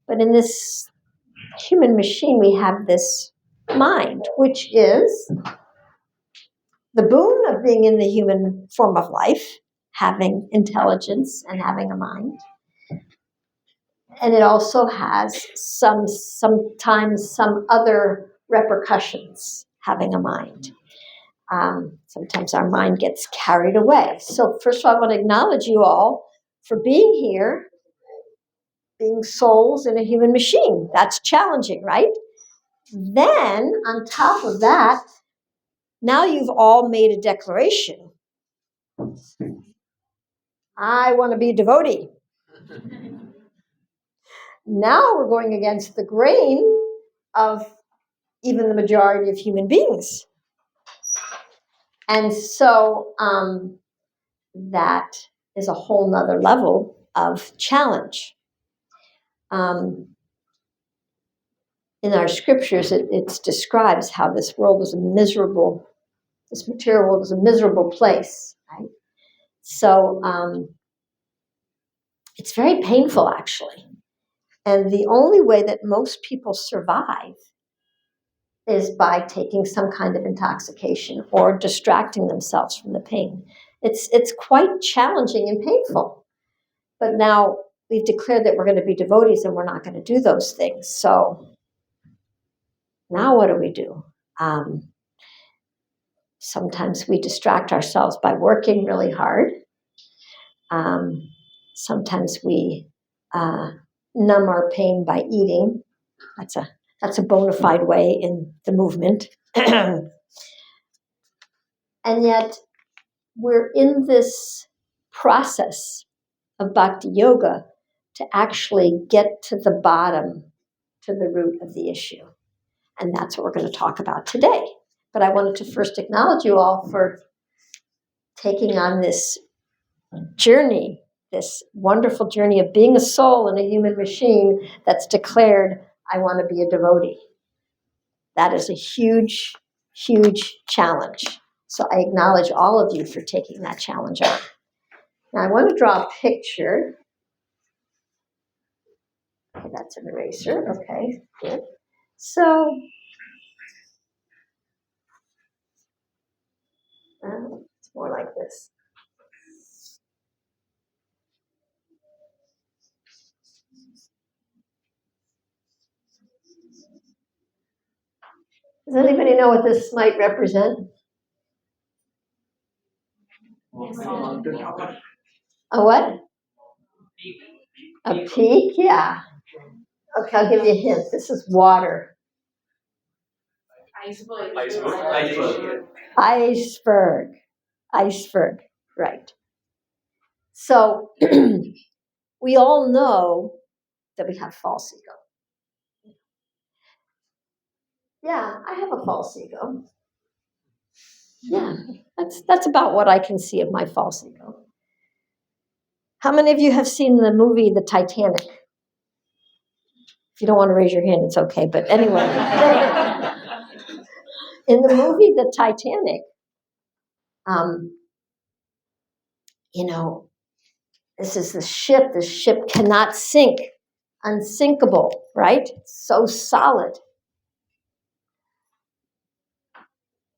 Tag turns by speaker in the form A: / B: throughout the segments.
A: But in this human machine, we have this mind, which is the boon of being in the human form of life, having intelligence and having a mind. And it also has sometimes some other repercussions, having a mind. Sometimes our mind gets carried away. So first of all, I want to acknowledge you all for being here, being souls in a human machine. That's challenging, right? Then, on top of that, now you've all made a declaration. I want to be a devotee. Now we're going against the grain of even the majority of human beings. And so that is a whole nother level of challenge. In our scriptures, it describes how this material world is a miserable place, right? So it's very painful, actually. And the only way that most people survive is by taking some kind of intoxication or distracting themselves from the pain. It's quite challenging and painful. But now we've declared that we're going to be devotees and we're not going to do those things. So now what do? Sometimes we distract ourselves by working really hard. Sometimes we numb our pain by eating. That's a bona fide way in the movement. And yet we're in this process of bhakti yoga to actually get to the bottom, to the root of the issue. And that's what we're going to talk about today. But I wanted to first acknowledge you all for taking on this journey, this wonderful journey of being a soul in a human machine that's declared, I want to be a devotee. That is a huge, huge challenge. So I acknowledge all of you for taking that challenge on. Now I want to draw a picture. Okay, that's an eraser. Okay, good. So it's more like this. Does anybody know what this might represent? A what? A peak? Yeah. Okay, I'll give you a hint. This is water. Iceberg. Right. So we all know that we have false ego. Yeah, I have a false ego. Yeah, that's about what I can see of my false ego. How many of you have seen the movie The Titanic? If you don't want to raise your hand, it's okay. But anyway, in the movie The Titanic, this is the ship. The ship cannot sink, unsinkable, right? So solid.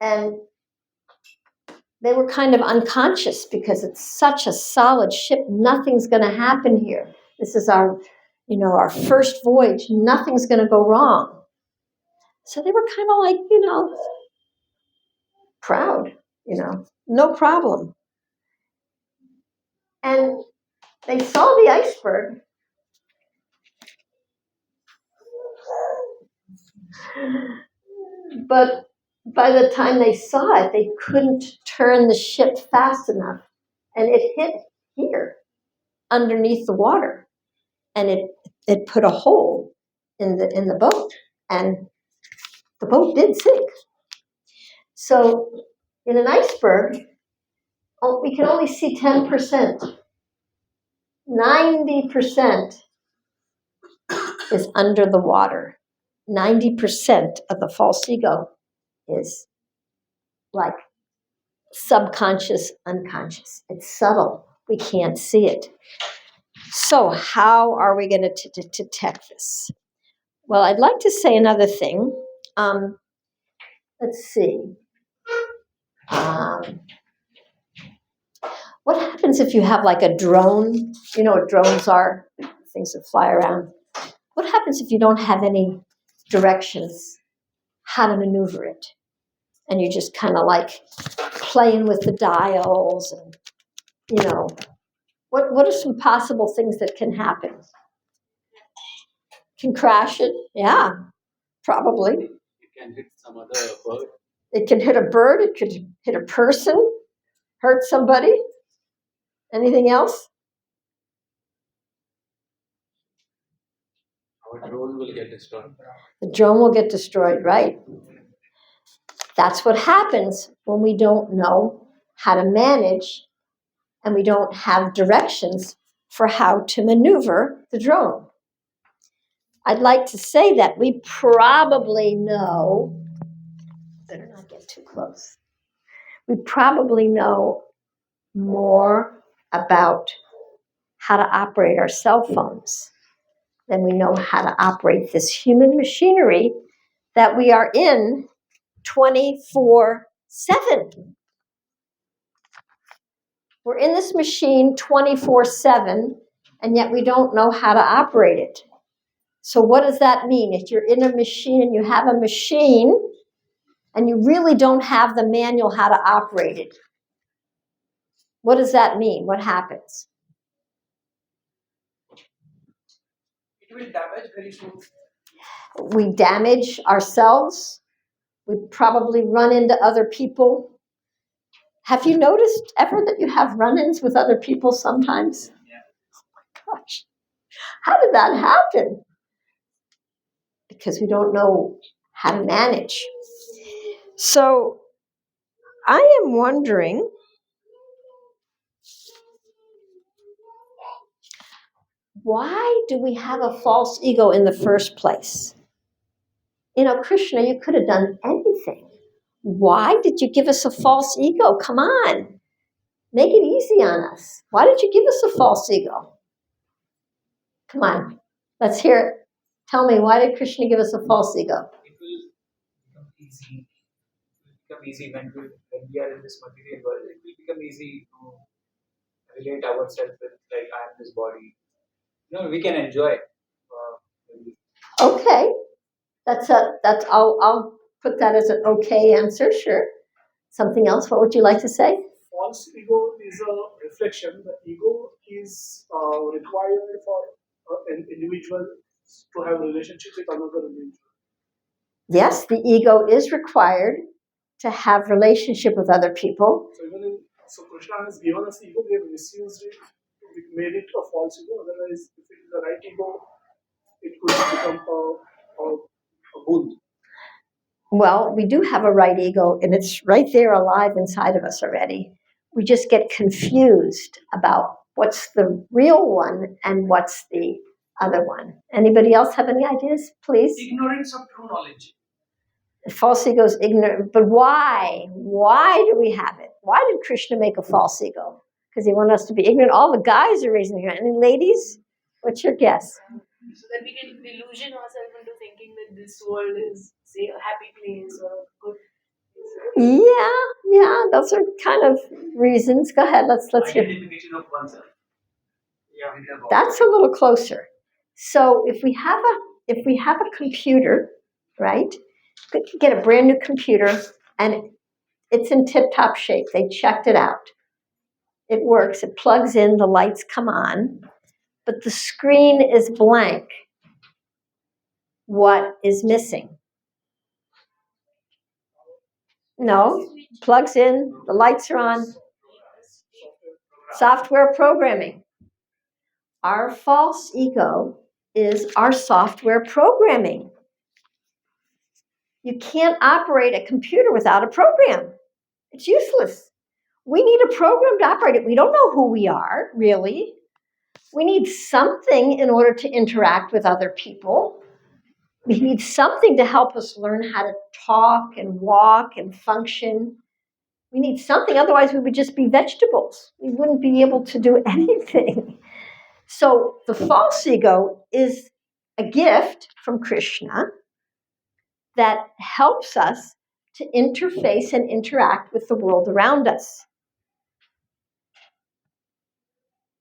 A: And they were kind of unconscious because it's such a solid ship. Nothing's going to happen here. This is our first voyage. Nothing's going to go wrong. So they were kind of like, proud, no problem. And they saw the iceberg. But by the time they saw it, they couldn't turn the ship fast enough. And it hit here underneath the water. And it put a hole in the boat. And the boat did sink. So in an iceberg, we can only see 10%. 90% is under the water. 90% of the false ego is like subconscious, unconscious. It's subtle. We can't see it. So how are we going to detect this? Well, I'd like to say another thing. Let's see. What happens if you have like a drone? You know what drones are? Things that fly around. What happens if you don't have any directions how to maneuver it? And you're just kind of like playing with the dials and, what are some possible things that can happen? Can crash it? Yeah, probably.
B: It can hit some other bird.
A: It can hit a bird. It could hit a person, hurt somebody. Anything else?
B: Our drone will get destroyed.
A: The drone will get destroyed, right? That's what happens when we don't know how to manage and we don't have directions for how to maneuver the drone. I'd like to say that we probably know, better not get too close, we probably know more about how to operate our cell phones than we know how to operate this human machinery that we are in 24/7. We're in this machine 24/7, and yet we don't know how to operate it. So what does that mean? If you're in a machine and you have a machine and you really don't have the manual how to operate it, what does that mean? What happens?
B: It will damage very soon.
A: We damage ourselves. We probably run into other people. Have you noticed ever that you have run-ins with other people sometimes?
B: Yeah.
A: Oh my gosh. How did that happen? Because we don't know how to manage. So I am wondering, why do we have a false ego in the first place? Krishna, you could have done anything. Why did you give us a false ego? Come on. Make it easy on us. Why did you give us a false ego? Come on. Let's hear it. Tell me, why did Krishna give us a false ego?
B: It will become easy. It will become easy when we are in this material world. It will become easy to relate ourselves with, like, I am this body. We can enjoy.
A: Okay. I'll put that as an okay answer, sure. Something else, what would you like to say?
C: False ego is a reflection. The ego is required for an individual to have a relationship with another individual.
A: Yes, the ego is required to have relationship with other people.
C: So Krishna has given us ego, we have misused it, we made it a false ego. Otherwise, if it is the right ego, it could become a boon.
A: Well, we do have a right ego, and it's right there alive inside of us already. We just get confused about what's the real one and what's the other one. Anybody else have any ideas, please?
B: Ignorance of true knowledge.
A: The false ego is ignorant, but why? Why do we have it? Why did Krishna make a false ego? Because he wanted us to be ignorant. All the guys are raising their hand. Any ladies? What's your guess?
D: So that we can delusion ourselves into thinking that this world is, say, a happy place or a good place.
A: Yeah, those are kind of reasons. Go ahead, let's hear.
B: Identification of oneself. Yeah,
A: that's a little closer. So if we have a computer, right? We could get a brand new computer and it's in tip-top shape. They checked it out. It works. It plugs in, the lights come on, but the screen is blank. What is missing? No, plugs in, the lights are on. Software programming. Our false ego is our software programming. You can't operate a computer without a program. It's useless. We need a program to operate it. We don't know who we are, really. We need something in order to interact with other people. We need something to help us learn how to talk and walk and function. We need something, otherwise we would just be vegetables. We wouldn't be able to do anything. So the false ego is a gift from Krishna that helps us to interface and interact with the world around us.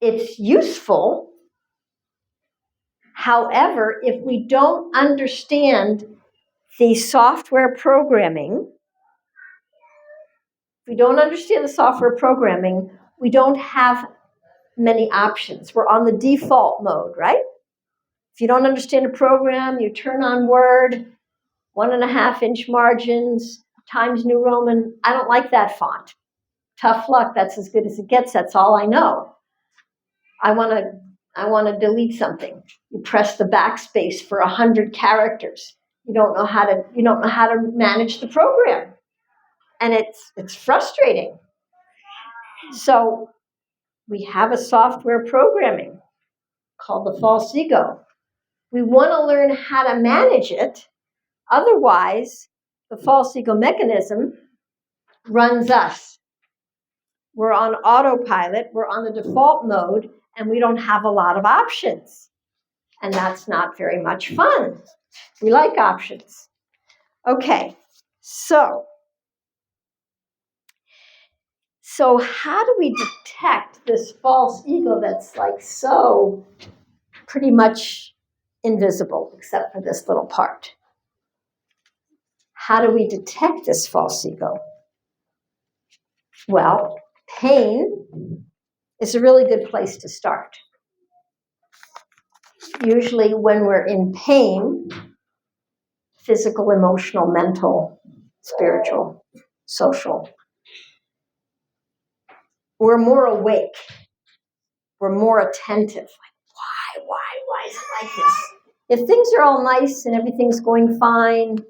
A: It's useful. However, if we don't understand the software programming, we don't have many options. We're on the default mode, right? If you don't understand a program, you turn on Word, 1.5-inch margins, Times New Roman. I don't like that font. Tough luck, that's as good as it gets. That's all I know. I want to delete something. You press the backspace for 100 characters. You don't know how to manage the program. And it's frustrating. So we have a software programming called the false ego. We want to learn how to manage it. Otherwise, the false ego mechanism runs us. We're on autopilot, we're on the default mode, and we don't have a lot of options. And that's not very much fun. We like options. Okay, so how do we detect this false ego that's like so pretty much invisible, except for this little part? How do we detect this false ego? Well, pain is a really good place to start. Usually when we're in pain, physical, emotional, mental, spiritual, social, we're more awake. We're more attentive. Like, why is it like this? If things are all nice and everything's going fine,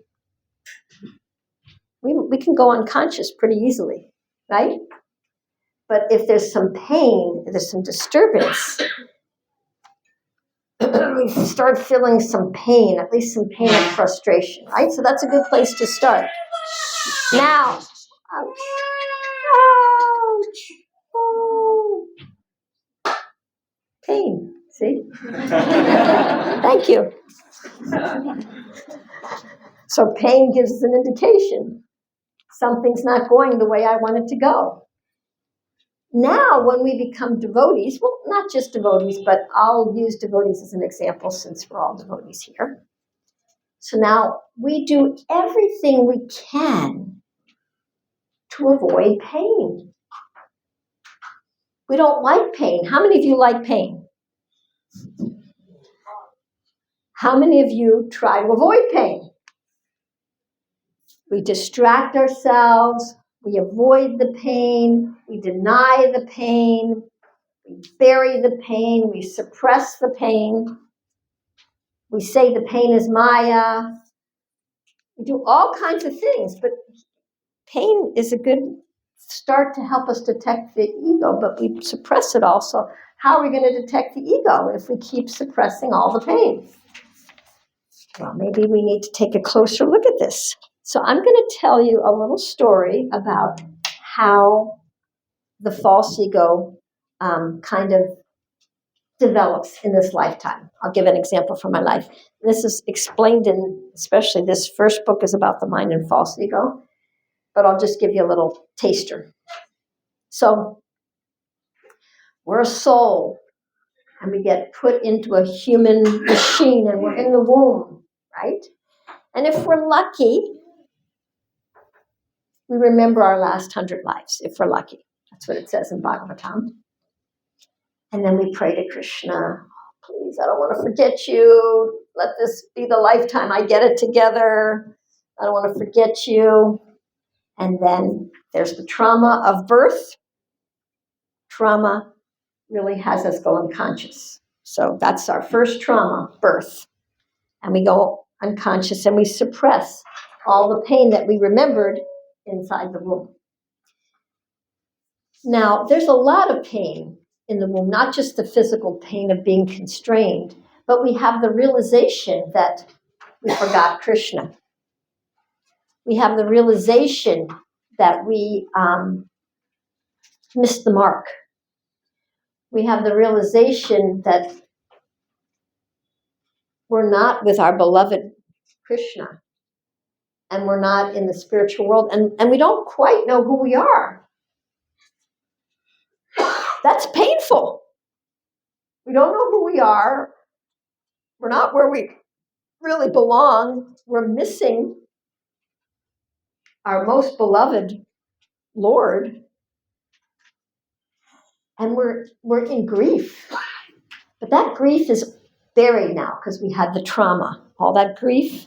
A: we can go unconscious pretty easily, right? But if there's some pain, if there's some disturbance, we start feeling some pain, at least some pain and frustration, right? So that's a good place to start. Now, ouch, oh, pain, see? Thank you. So pain gives us an indication. Something's not going the way I want it to go. Now, when we become devotees, well, not just devotees, but I'll use devotees as an example since we're all devotees here. So now we do everything we can to avoid pain. We don't like pain. How many of you like pain? How many of you try to avoid pain? We distract ourselves. We avoid the pain. We deny the pain. We bury the pain. We suppress the pain. We say the pain is Maya. We do all kinds of things, but pain is a good start to help us detect the ego, but we suppress it also. How are we going to detect the ego if we keep suppressing all the pain? Well, maybe we need to take a closer look at this. So I'm going to tell you a little story about how the false ego kind of develops in this lifetime. I'll give an example from my life. This is explained in, especially this first book is about the mind and false ego, but I'll just give you a little taster. So we're a soul, and we get put into a human machine, and we're in the womb, right? And if we're lucky, we remember our last 100 lives, if we're lucky. That's what it says in Bhagavatam. And then we pray to Krishna, please, I don't want to forget you. Let this be the lifetime I get it together. I don't want to forget you. And then there's the trauma of birth. Trauma really has us go unconscious. So that's our first trauma, birth. And we go unconscious and we suppress all the pain that we remembered inside the womb. Now, there's a lot of pain in the womb, not just the physical pain of being constrained, but we have the realization that we forgot Krishna. We have the realization that we missed the mark. we have the realization that we're not with our beloved Krishna, and we're not in the spiritual world, and we don't quite know who we are. That's painful. We don't know who we are. We're not where we really belong. We're missing our most beloved Lord, and we're in grief. But that grief is buried now because we had the trauma. All that grief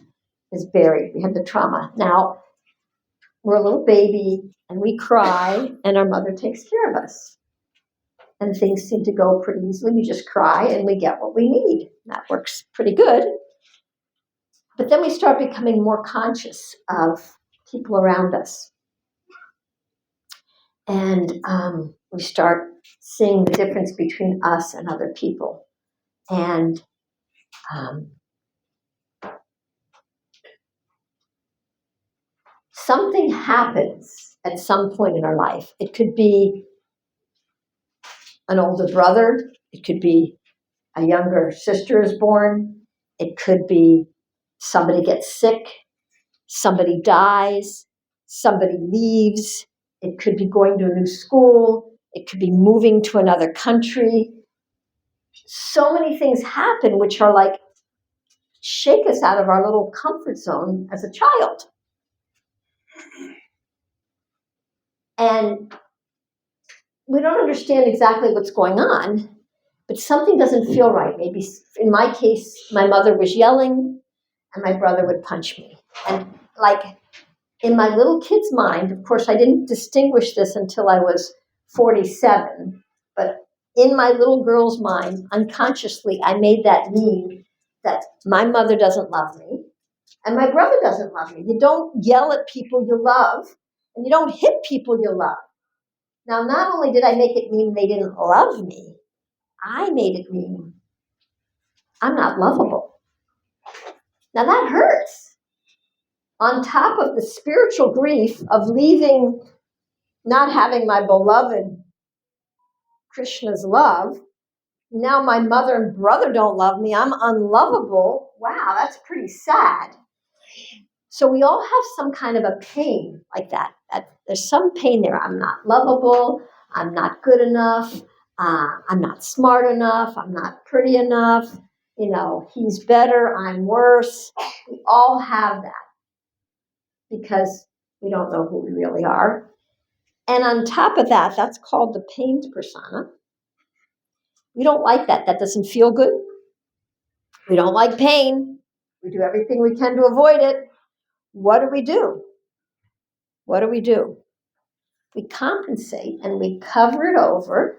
A: is buried. We had the trauma. Now we're a little baby and we cry and our mother takes care of us. And things seem to go pretty easily. We just cry and we get what we need. That works pretty good. But then we start becoming more conscious of people around us. And we start seeing the difference between us and other people. And something happens at some point in our life. It could be an older brother. It could be a younger sister is born. It could be somebody gets sick. Somebody dies. Somebody leaves. It could be going to a new school. It could be moving to another country. So many things happen which are like shake us out of our little comfort zone as a child. And we don't understand exactly what's going on, but something doesn't feel right. Maybe in my case, my mother was yelling and my brother would punch me. And like in my little kid's mind, of course, I didn't distinguish this until I was 47, but in my little girl's mind, unconsciously, I made that mean that my mother doesn't love me and my brother doesn't love me. You don't yell at people you love, and you don't hit people you love. Now, not only did I make it mean they didn't love me, I made it mean I'm not lovable. Now that hurts. On top of the spiritual grief of leaving, not having my beloved Krishna's love, now my mother and brother don't love me, I'm unlovable. Wow, that's pretty sad. So we all have some kind of a pain like that. There's some pain there. I'm not lovable. I'm not good enough. I'm not smart enough. I'm not pretty enough. You know, he's better. I'm worse. We all have that because we don't know who we really are. And on top of that, that's called the pained persona. We don't like that. That doesn't feel good. We don't like pain. We do everything we can to avoid it. What do we do? What do we do? We compensate and we cover it over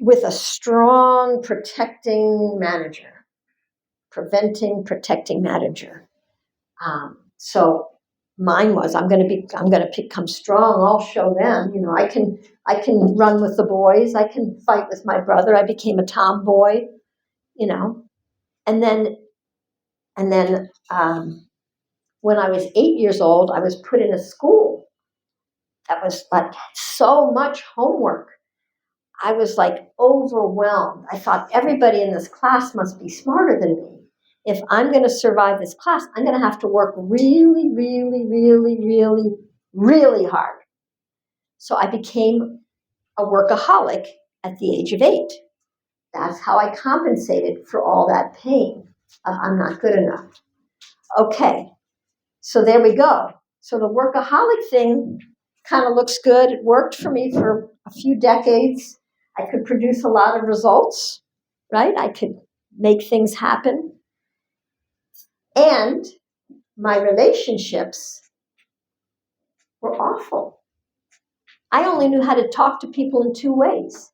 A: with a strong protecting manager, protecting manager. So mine was, I'm going to become strong. I'll show them. You know, I can run with the boys. I can fight with my brother. I became a tomboy. You know, and then when I was 8 years old, I was put in a school that was like so much homework. I was like overwhelmed. I thought everybody in this class must be smarter than me. If I'm going to survive this class, I'm going to have to work really, really, really, really, really hard. So I became a workaholic at the age of 8. That's how I compensated for all that pain of I'm not good enough. Okay, so there we go. So the workaholic thing kind of looks good. It worked for me for a few decades. I could produce a lot of results, right? I could make things happen. And my relationships were awful. I only knew how to talk to people in 2 ways.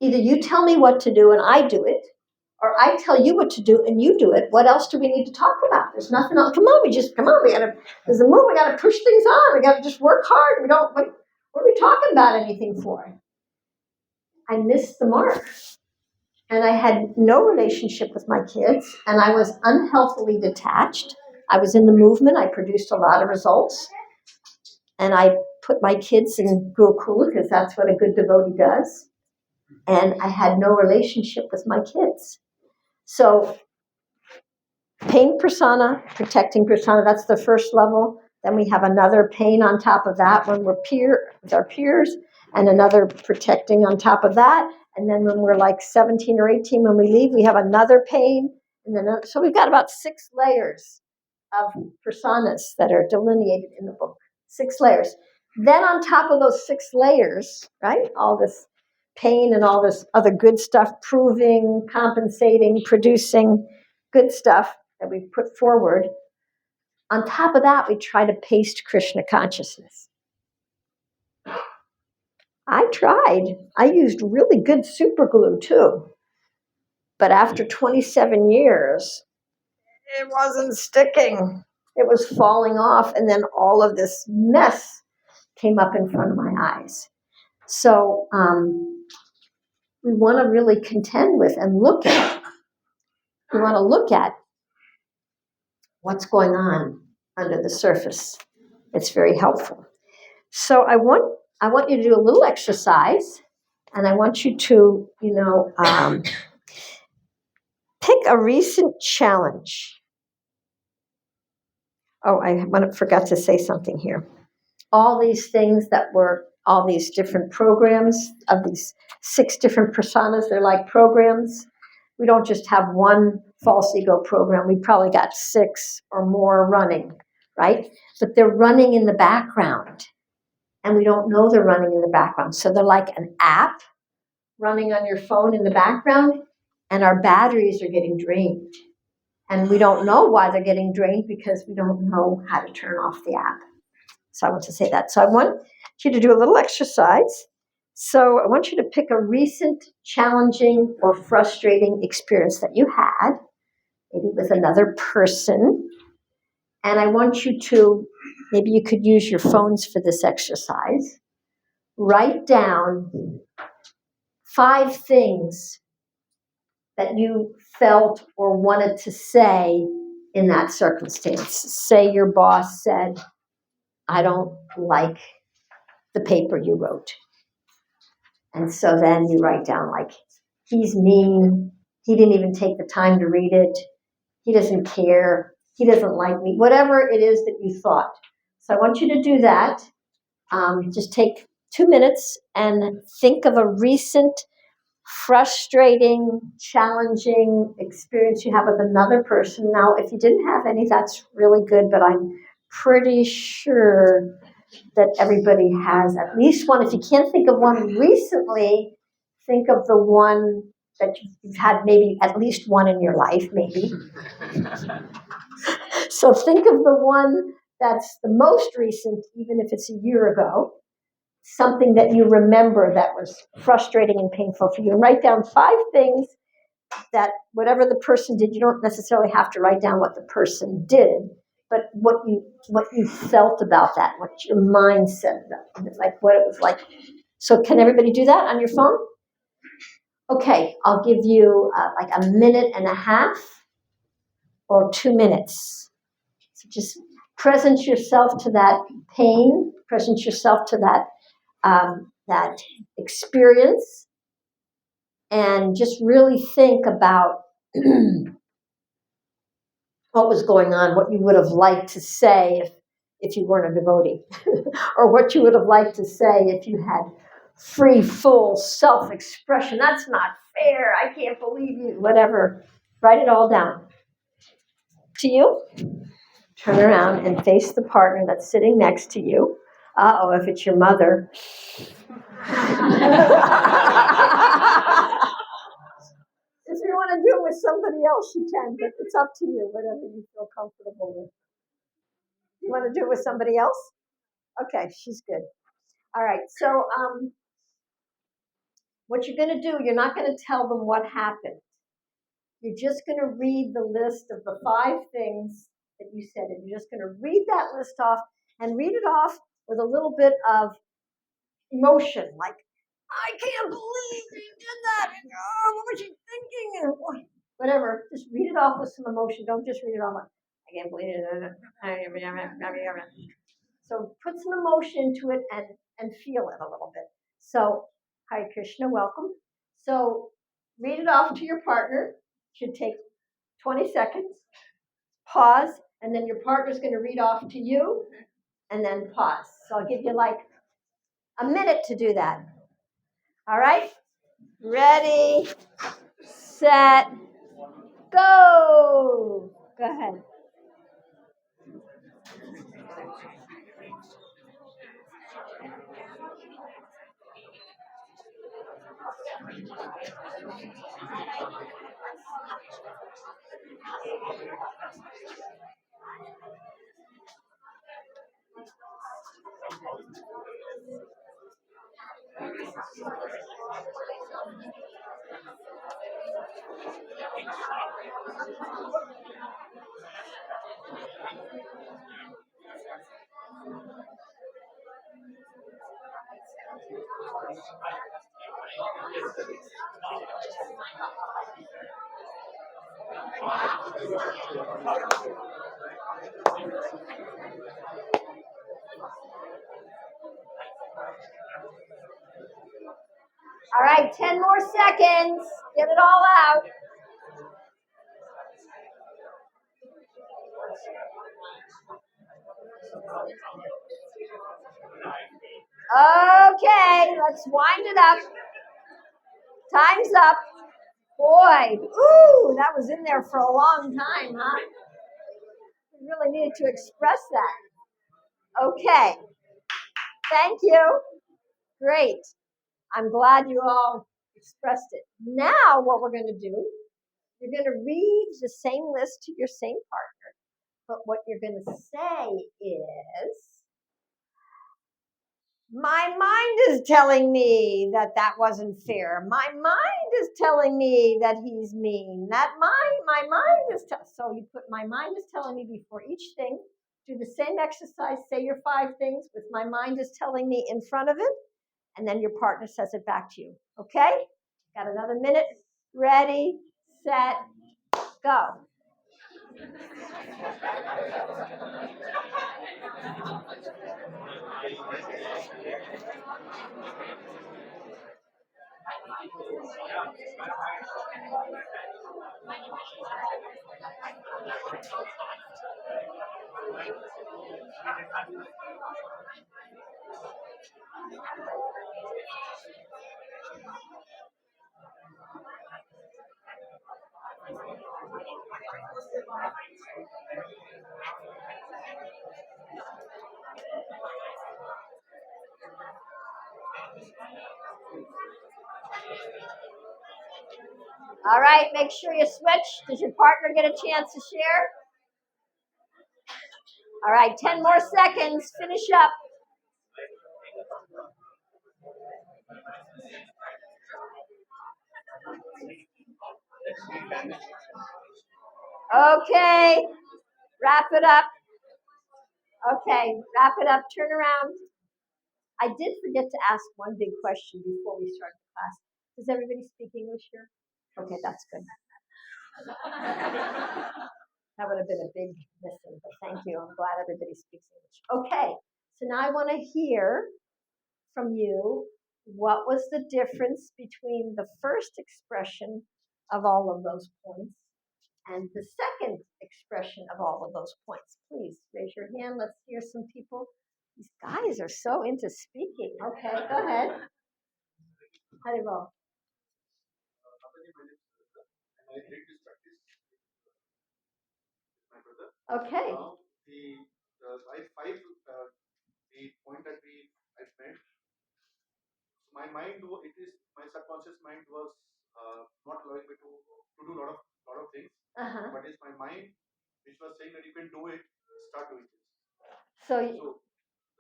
A: Either you tell me what to do and I do it, or I tell you what to do and you do it. What else do we need to talk about? There's nothing else. Come on, there's a move, we gotta push things on. We gotta just work hard. What are we talking about anything for? I missed the mark. And I had no relationship with my kids, and I was unhealthily detached. I was in the movement. I produced a lot of results. And I put my kids in Gurukula because that's what a good devotee does. and I had no relationship with my kids. So pain persona, protecting persona, that's the first level. Then we have another pain on top of that when we're with our peers, and another protecting on top of that. And then when we're like 17 or 18, when we leave, we have another pain. And then, so we've got about 6 layers of personas that are delineated in the book. 6 layers. Then on top of those 6 layers, right, all this pain and all this other good stuff, proving, compensating, producing good stuff that we put forward. On top of that, we try to paste Krishna consciousness. I tried. I used really good super glue too. But after 27 years, it wasn't sticking. It was falling off, and then all of this mess came up in front of my eyes. So we want to really contend with and look at. We want to look at what's going on under the surface. It's very helpful. So I want you to do a little exercise, and I want you to, pick a recent challenge. Oh, I forgot to say something here. All these things that were all these different programs of these 6 different personas, they're like programs. We don't just have one false ego program. We probably got 6 or more running, right? But they're running in the background, and we don't know they're running in the background. So they're like an app running on your phone in the background, and our batteries are getting drained. And we don't know why they're getting drained because we don't know how to turn off the app. So I want to say that. So I want you to do a little exercise. So I want you to pick a recent challenging or frustrating experience that you had, maybe with another person. And I want you to, maybe you could use your phones for this exercise. Write down 5 things that you felt or wanted to say in that circumstance. Say your boss said, I don't like the paper you wrote. And so then you write down like, he's mean, he didn't even take the time to read it, he doesn't care, he doesn't like me, whatever it is that you thought. So I want you to do that. Just take 2 minutes and think of a recent frustrating, challenging experience you have with another person. Now, if you didn't have any, that's really good, but I'm pretty sure that everybody has at least one. If you can't think of one recently, think of the one that you've had maybe at least one in your life, maybe. So think of the one that's the most recent, even if it's a year ago. Something that you remember that was frustrating and painful for you. And write down 5 things that whatever the person did, you don't necessarily have to write down what the person did, but what you felt about that, what your mind said about it, like what it was like. So can everybody do that on your phone? Okay, I'll give you like a minute and a half or 2 minutes. So just present yourself to that pain, present yourself to that experience, and just really think about what was going on, what you would have liked to say if you weren't a devotee, or what you would have liked to say if you had free, full self-expression. That's not fair. I can't believe you. Whatever. Write it all down. To you, turn around and face the partner that's sitting next to you. Uh-oh, if it's your mother. If you want to do it with somebody else, you can, but it's up to you, whatever you feel comfortable with. You want to do it with somebody else? Okay, she's good. All right, so what you're going to do, you're not going to tell them what happened. You're just going to read the list of the 5 things that you said, and you're just going to read that list off, and read it off with a little bit of emotion, like, I can't believe you did that, and, oh, what was you thinking, and whatever. Just read it off with some emotion. Don't just read it off like, I can't believe it. So put some emotion into it and feel it a little bit. So, Hare Krishna, welcome. So read it off to your partner. Should take 20 seconds. Pause, and then your partner's going to read off to you, and then pause. So I'll give you like a minute to do that. All right? Ready, set, go. Go ahead. All right, 10 more seconds. Get it all out. Okay, let's wind it up. Time's up. Boy, ooh, that was in there for a long time, huh? We really needed to express that. Okay, thank you. Great. I'm glad you all expressed it. Now, what we're going to do, you're going to read the same list to your same partner, but what you're going to say is, my mind is telling me that that wasn't fair. My mind is telling me that he's mean. My mind is so you put my mind is telling me before each thing. Do the same exercise. Say your 5 things with my mind is telling me in front of it, and then your partner says it back to you. Okay? Got another minute. Ready, set, go. All right, make sure you switch. Does your partner get a chance to share? All right, 10 more seconds. Finish up. Okay, wrap it up. Okay, wrap it up. Turn around. I did forget to ask one big question before we start the class. Does everybody speak English here? Okay, that's good. That would have been a big missing, but thank you. I'm glad everybody speaks English. Okay, so now I want to hear from you what was the difference between the first expression of all of those points and the second expression of all of those points. Please raise your hand. Let's hear some people. These guys are so into speaking. Okay, go ahead. Haribo. Okay. Now the point that I made, my mind, my subconscious mind was not allowing me to do lot of things. But it's my mind which was saying that you can do it, start doing this. So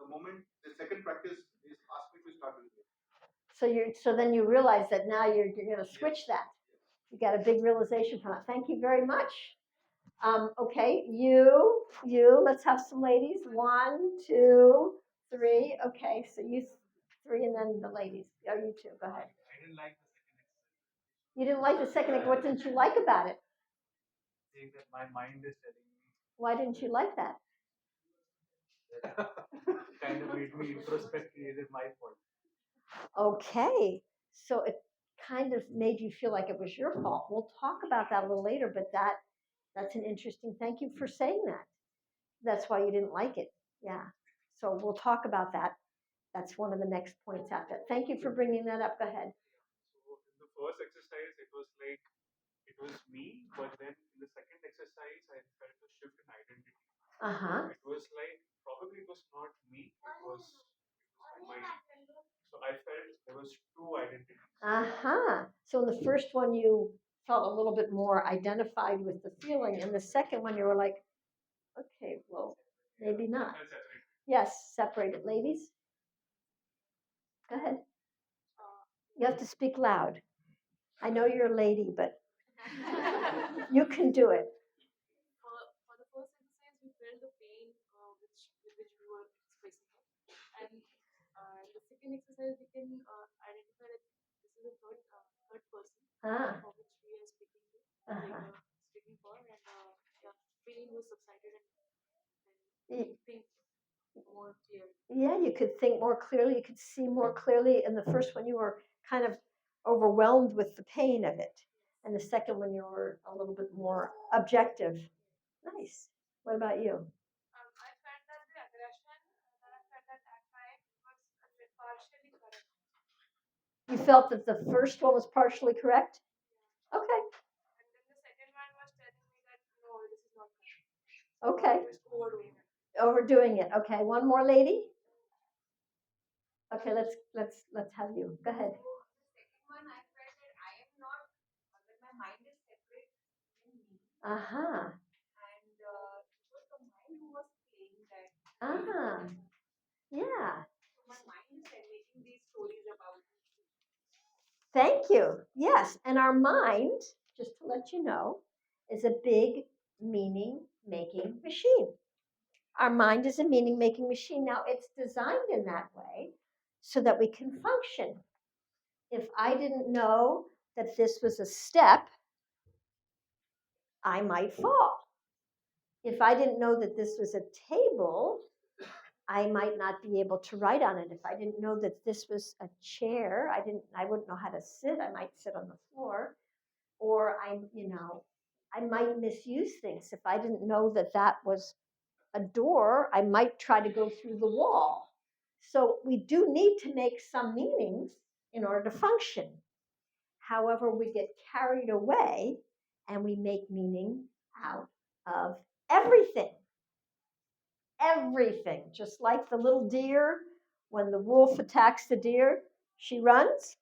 A: the moment the second practice is asked me to start doing it. So then you realize that now you're going to switch that. You got a big realization from it. Thank you very much. Okay, you, let's have some ladies. 1, 2, 3. Okay, so you 3 and then the ladies. Oh, you 2. Go ahead.
B: I didn't like the second exercise.
A: You didn't like the second. What didn't you like about it?
B: Saying that my mind is telling me.
A: Why didn't you like that?
B: Kind of made me introspect, created my fault.
A: Okay, so kind of made you feel like it was your fault. We'll talk about that a little later, but that's an interesting, thank you for saying that. That's why you didn't like it. Yeah. So we'll talk about that. That's one of the next points after. Thank you for bringing that up. Go ahead.
C: So in the first exercise, it was like it was me, but then in the second exercise, I felt a shift in identity. It was like probably it was not me, it was my mind. So I felt there was two identities.
A: So in the first one, you felt a little bit more identified with the feeling, and the second one, you were like, okay, well, maybe not. Yes, separated. Ladies, go ahead. You have to speak loud. I know you're a lady, but you can do it.
D: For the first exercise, we felt the pain with which we were expressing it. And the second exercise, we can identify that this is a third person for which we are speaking to, speaking for, and the pain was subsided, and then think more clearly.
A: Yeah, you could think more clearly. You could see more clearly. In the first one, you were kind of overwhelmed with the pain of it. And the second one, you were a little bit more objective. Nice. What about you?
D: I felt that the aggression that I felt at that time was partially correct.
A: You felt that the first one was partially correct? Okay.
D: And then the second one was telling me that no, this is not correct.
A: Okay.
D: Just overdoing it.
A: Overdoing it. Okay. One more lady. Okay, let's have you. Go ahead.
E: The second one, I felt that I am not, that my mind is separate from me. And it was the mind who was playing that.
A: Yeah.
E: So my mind is making these stories about me.
A: Thank you. Yes, and our mind, just to let you know, is a big meaning-making machine. Our mind is a meaning-making machine. Now, it's designed in that way so that we can function. If I didn't know that this was a step, I might fall. If I didn't know that this was a table, I might not be able to write on it. If I didn't know that this was a chair, I wouldn't know how to sit. I might sit on the floor, or I might misuse things. If I didn't know that that was a door, I might try to go through the wall. So we do need to make some meanings in order to function. However, we get carried away and we make meaning out of everything. Everything. Just like the little deer, when the wolf attacks the deer, she runs,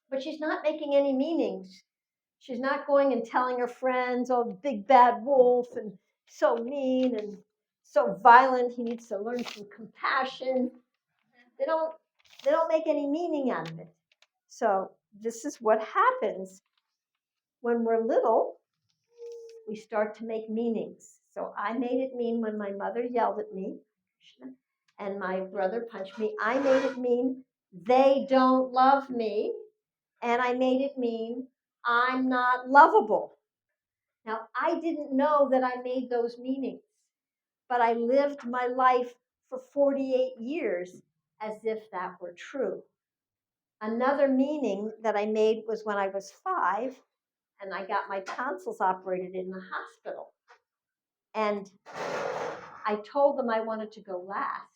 A: but she's not making any meanings. She's not going and telling her friends, oh, the big bad wolf, and so mean and so violent, he needs to learn some compassion. They don't make any meaning out of it. So this is what happens when we're little. We start to make meanings. So I made it mean when my mother yelled at me and my brother punched me. I made it mean they don't love me, and I made it mean I'm not lovable. Now, I didn't know that I made those meanings, but I lived my life for 48 years as if that were true. Another meaning that I made was when I was 5 and I got my tonsils operated in the hospital. And I told them I wanted to go last,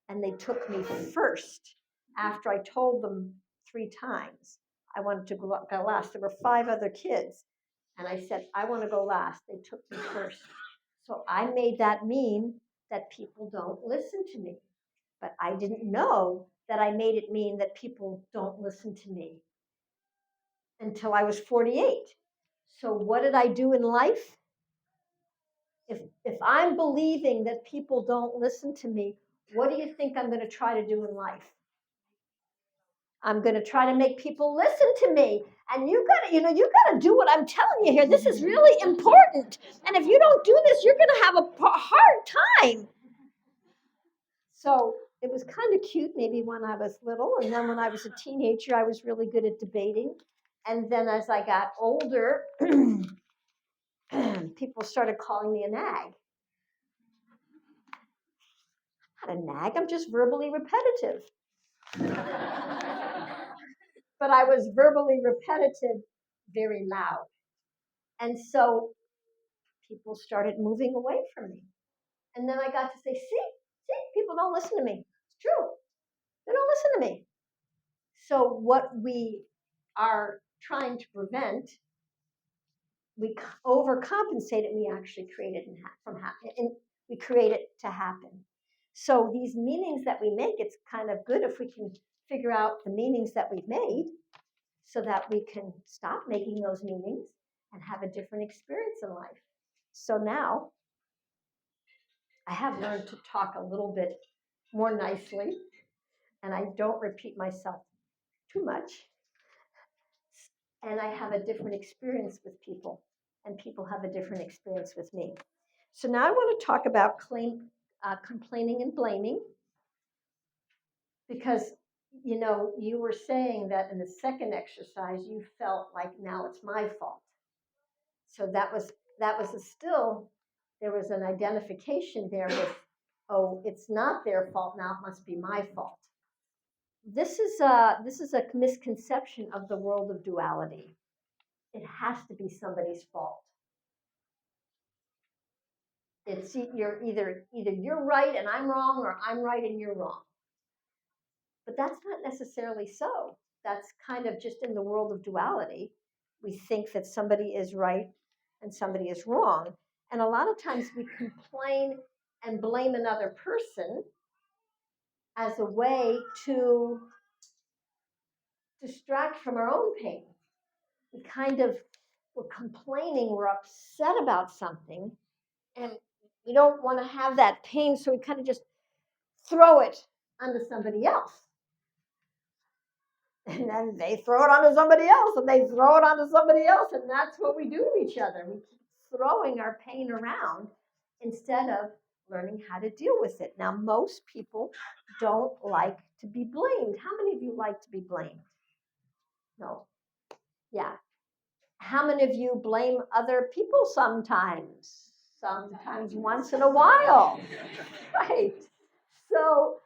A: and they took me first after I told them 3 times I wanted to go last. There were 5 other kids, and I said, I want to go last. They took me first. So I made that mean that people don't listen to me. But I didn't know that I made it mean that people don't listen to me until I was 48. So what did I do in life? If I'm believing that people don't listen to me, what do you think I'm going to try to do in life? I'm going to try to make people listen to me. And you got to do what I'm telling you here. This is really important. And if you don't do this, you're going to have a hard time. So it was kind of cute maybe when I was little. And then when I was a teenager, I was really good at debating. And then as I got older, people started calling me a nag. I'm not a nag, I'm just verbally repetitive. but I was verbally repetitive, very loud. And so people started moving away from me. And then I got to say, see, people don't listen to me. It's true. They don't listen to me. So what we are trying to prevent, we overcompensate it. We actually create it and we create it to happen. So these meanings that we make, it's kind of good if we can figure out the meanings that we've made, so that we can stop making those meanings and have a different experience in life. So now I have learned to talk a little bit more nicely, and I don't repeat myself too much. And I have a different experience with people, and people have a different experience with me. So now I want to talk about complaining and blaming, because you were saying that in the second exercise you felt like now it's my fault. So that was still, there was an identification there with, oh, it's not their fault now, it must be my fault. This is a misconception of the world of duality. It has to be somebody's fault. It's either you're right and I'm wrong, or I'm right and you're wrong. But that's not necessarily so. That's kind of just in the world of duality. We think that somebody is right and somebody is wrong. And a lot of times we complain and blame another person as a way to distract from our own pain. We're complaining, we're upset about something, and we don't want to have that pain, so we kind of just throw it onto somebody else. And then they throw it onto somebody else, and they throw it onto somebody else, and that's what we do to each other. We keep throwing our pain around instead of learning how to deal with it. Now, most people don't like to be blamed. How many of you like to be blamed? No. Yeah. How many of you blame other people sometimes? Sometimes once in a while. Right. So,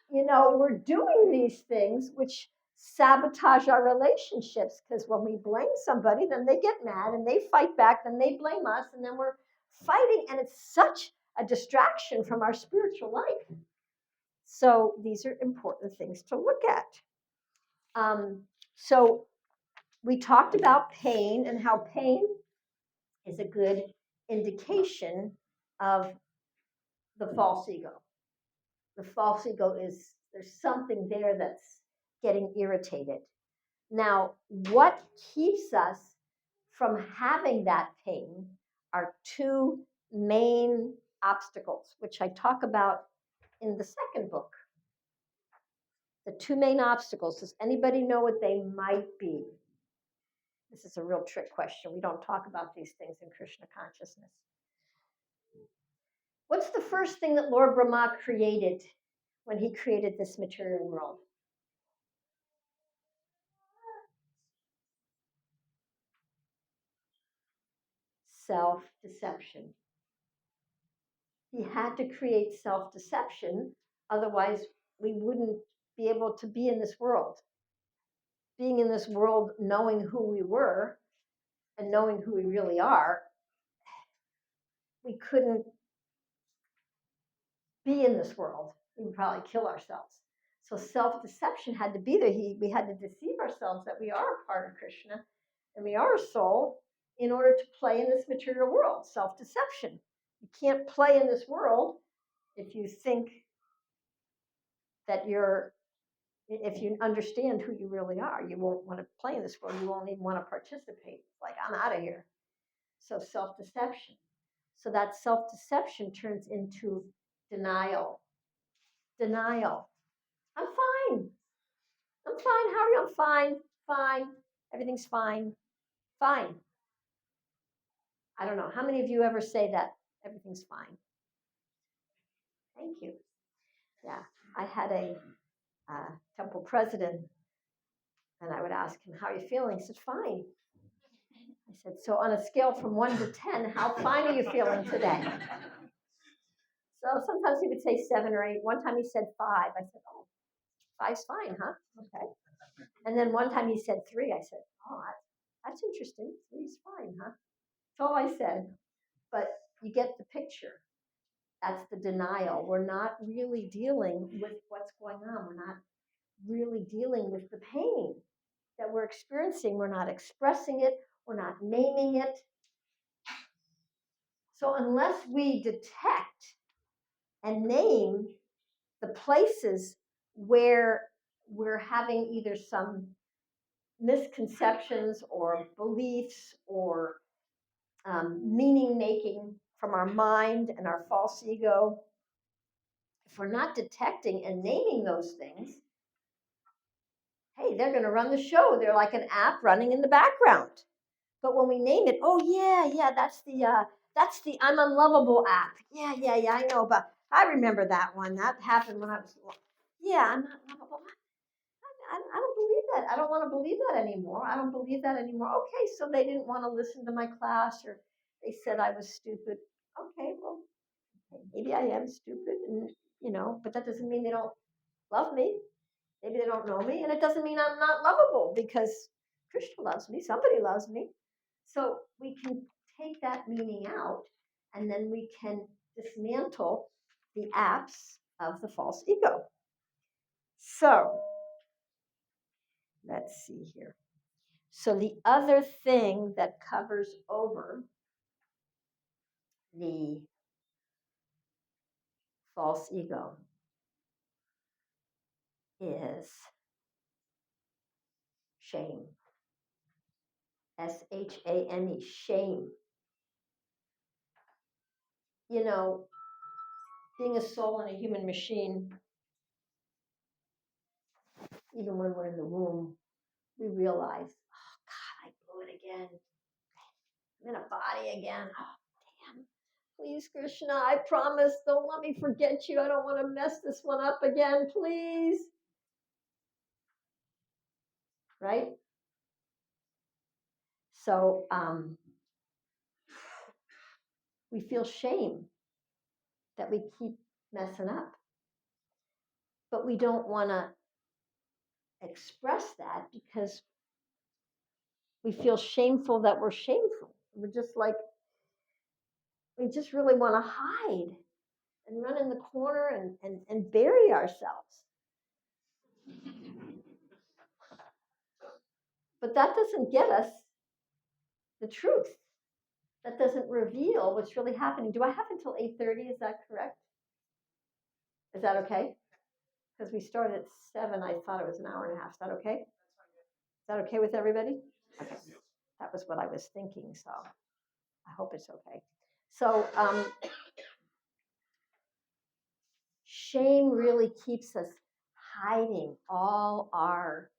A: we're doing these things which sabotage our relationships, because when we blame somebody, then they get mad and they fight back, then they blame us, and then we're fighting, and it's such a distraction from our spiritual life. So these are important things to look at. So we talked about pain and how pain is a good indication of the false ego. The false ego is, there's something there that's getting irritated. Now, what keeps us from having that pain are two main obstacles, which I talk about in the second book. The two main obstacles, does anybody know what they might be? This is a real trick question. We don't talk about these things in Krishna consciousness. What's the first thing that Lord Brahma created when he created this material world? Self-deception. He had to create self-deception, otherwise we wouldn't be able to be in this world. Being in this world, knowing who we were and knowing who we really are, we couldn't be in this world. We would probably kill ourselves. So self-deception had to be there. We had to deceive ourselves that we are a part of Krishna and we are a soul in order to play in this material world. Self-deception. You can't play in this world if you think that if you understand who you really are. You won't want to play in this world. You won't even want to participate. It's like, I'm out of here. So self-deception. So that self-deception turns into denial. Denial. I'm fine. I'm fine. How are you? I'm fine. Fine. Everything's fine. Fine. I don't know. How many of you ever say that? Everything's fine. Thank you. Yeah. I had a temple president, and I would ask him, how are you feeling? He said, fine. I said, so on a scale from 1 to 10, how fine are you feeling today? So sometimes he would say 7 or 8. One time he said 5. I said, oh, 5's fine, huh? Okay. And then one time he said 3. I said, oh, that's interesting. 3's fine, huh? That's all I said. But you get the picture. That's the denial. We're not really dealing with what's going on. We're not really dealing with the pain that we're experiencing. We're not expressing it. We're not naming it. So unless we detect and name the places where we're having either some misconceptions or beliefs or meaning making from our mind and our false ego, if we're not detecting and naming those things, hey, they're going to run the show. They're like an app running in the background. But when we name it, oh yeah, that's the I'm Unlovable app. Yeah, I know about. I remember that one. That happened when I was. Yeah, I'm not lovable. I don't believe that. I don't want to believe that anymore. I don't believe that anymore. Okay, so they didn't want to listen to my class, or they said I was stupid. Okay, well, maybe I am stupid, and but that doesn't mean they don't love me. Maybe they don't know me, and it doesn't mean I'm not lovable because Krishna loves me. Somebody loves me. So we can take that meaning out, and then we can dismantle the apps of the false ego. So let's see here. So the other thing that covers over the false ego is shame. SHAME, shame. Being a soul in a human machine, even when we're in the womb, we realize, oh God, I blew it again. I'm in a body again. Oh, damn. Please, Krishna, I promise, don't let me forget you. I don't want to mess this one up again, please. Right? So we feel shame that we keep messing up. But we don't want to express that because we feel shameful that we're shameful. We're just like, we just really want to hide and run in the corner and bury ourselves. But that doesn't get us the truth. That doesn't reveal what's really happening. Do I have until 8:30? Is that correct? Is that okay? Because we started at 7. I thought it was an hour and a half. Is that okay? Is that okay with everybody? Okay. That was what I was thinking, so I hope it's okay. So shame really keeps us hiding all our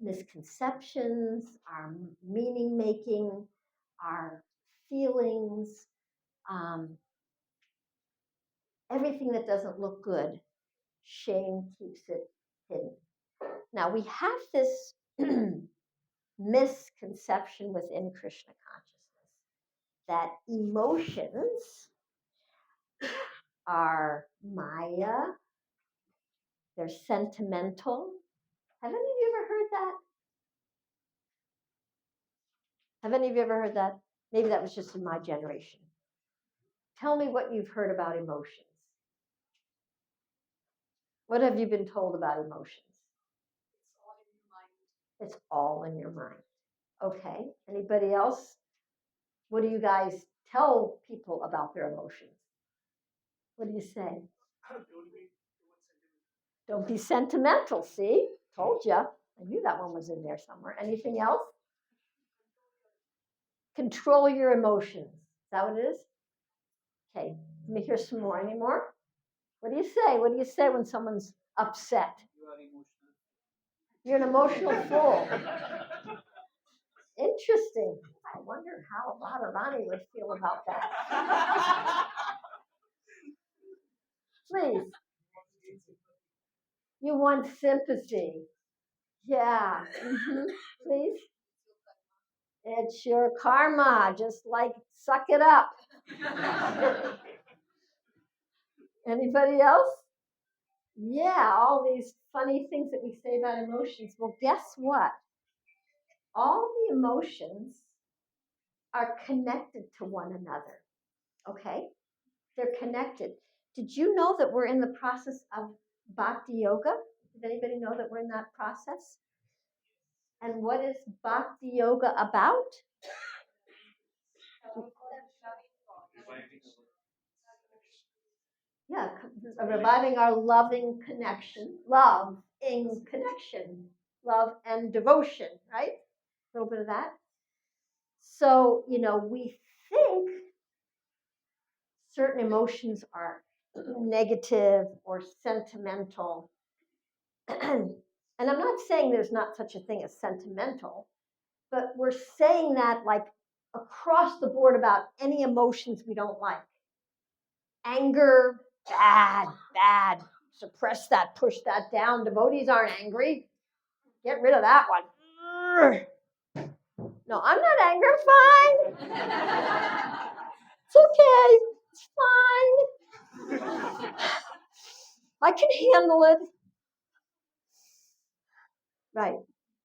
A: misconceptions, our meaning making, our feelings, everything that doesn't look good. Shame keeps it hidden. Now we have this misconception within Krishna consciousness that emotions are Maya, they're sentimental. Have any of you ever heard that? Have any of you ever heard that? Maybe that was just in my generation. Tell me what you've heard about emotions. What have you been told about emotions? It's all in your mind. Okay. Anybody else? What do you guys tell people about their emotions? What do you say? Don't be sentimental. See? Told you. I knew that one was in there somewhere. Anything else? Control your emotions. Is that what it is? Okay. Let me hear some more. Any more? What do you say? What do you say when someone's upset?
B: You are emotional.
A: You're an emotional fool. Interesting. I wonder how Radharani would feel about that. Please. You want sympathy. Yeah. Mm-hmm. Please. It's your karma. Just like suck it up. Anybody else? Yeah, all these funny things that we say about emotions. Well, guess what? All the emotions are connected to one another, okay? They're connected. Did you know that we're in the process of bhakti yoga? Does anybody know that we're in that process? And what is bhakti yoga about? Yeah, reviving our loving connection, love in connection, love and devotion, right? A little bit of that. So, we think certain emotions are negative or sentimental. And I'm not saying there's not such a thing as sentimental, but we're saying that like across the board about any emotions we don't like. Anger, bad, bad. Suppress that, push that down. Devotees aren't angry. Get rid of that one. No, I'm not angry. I'm fine. It's okay. It's fine. I can handle it. Right.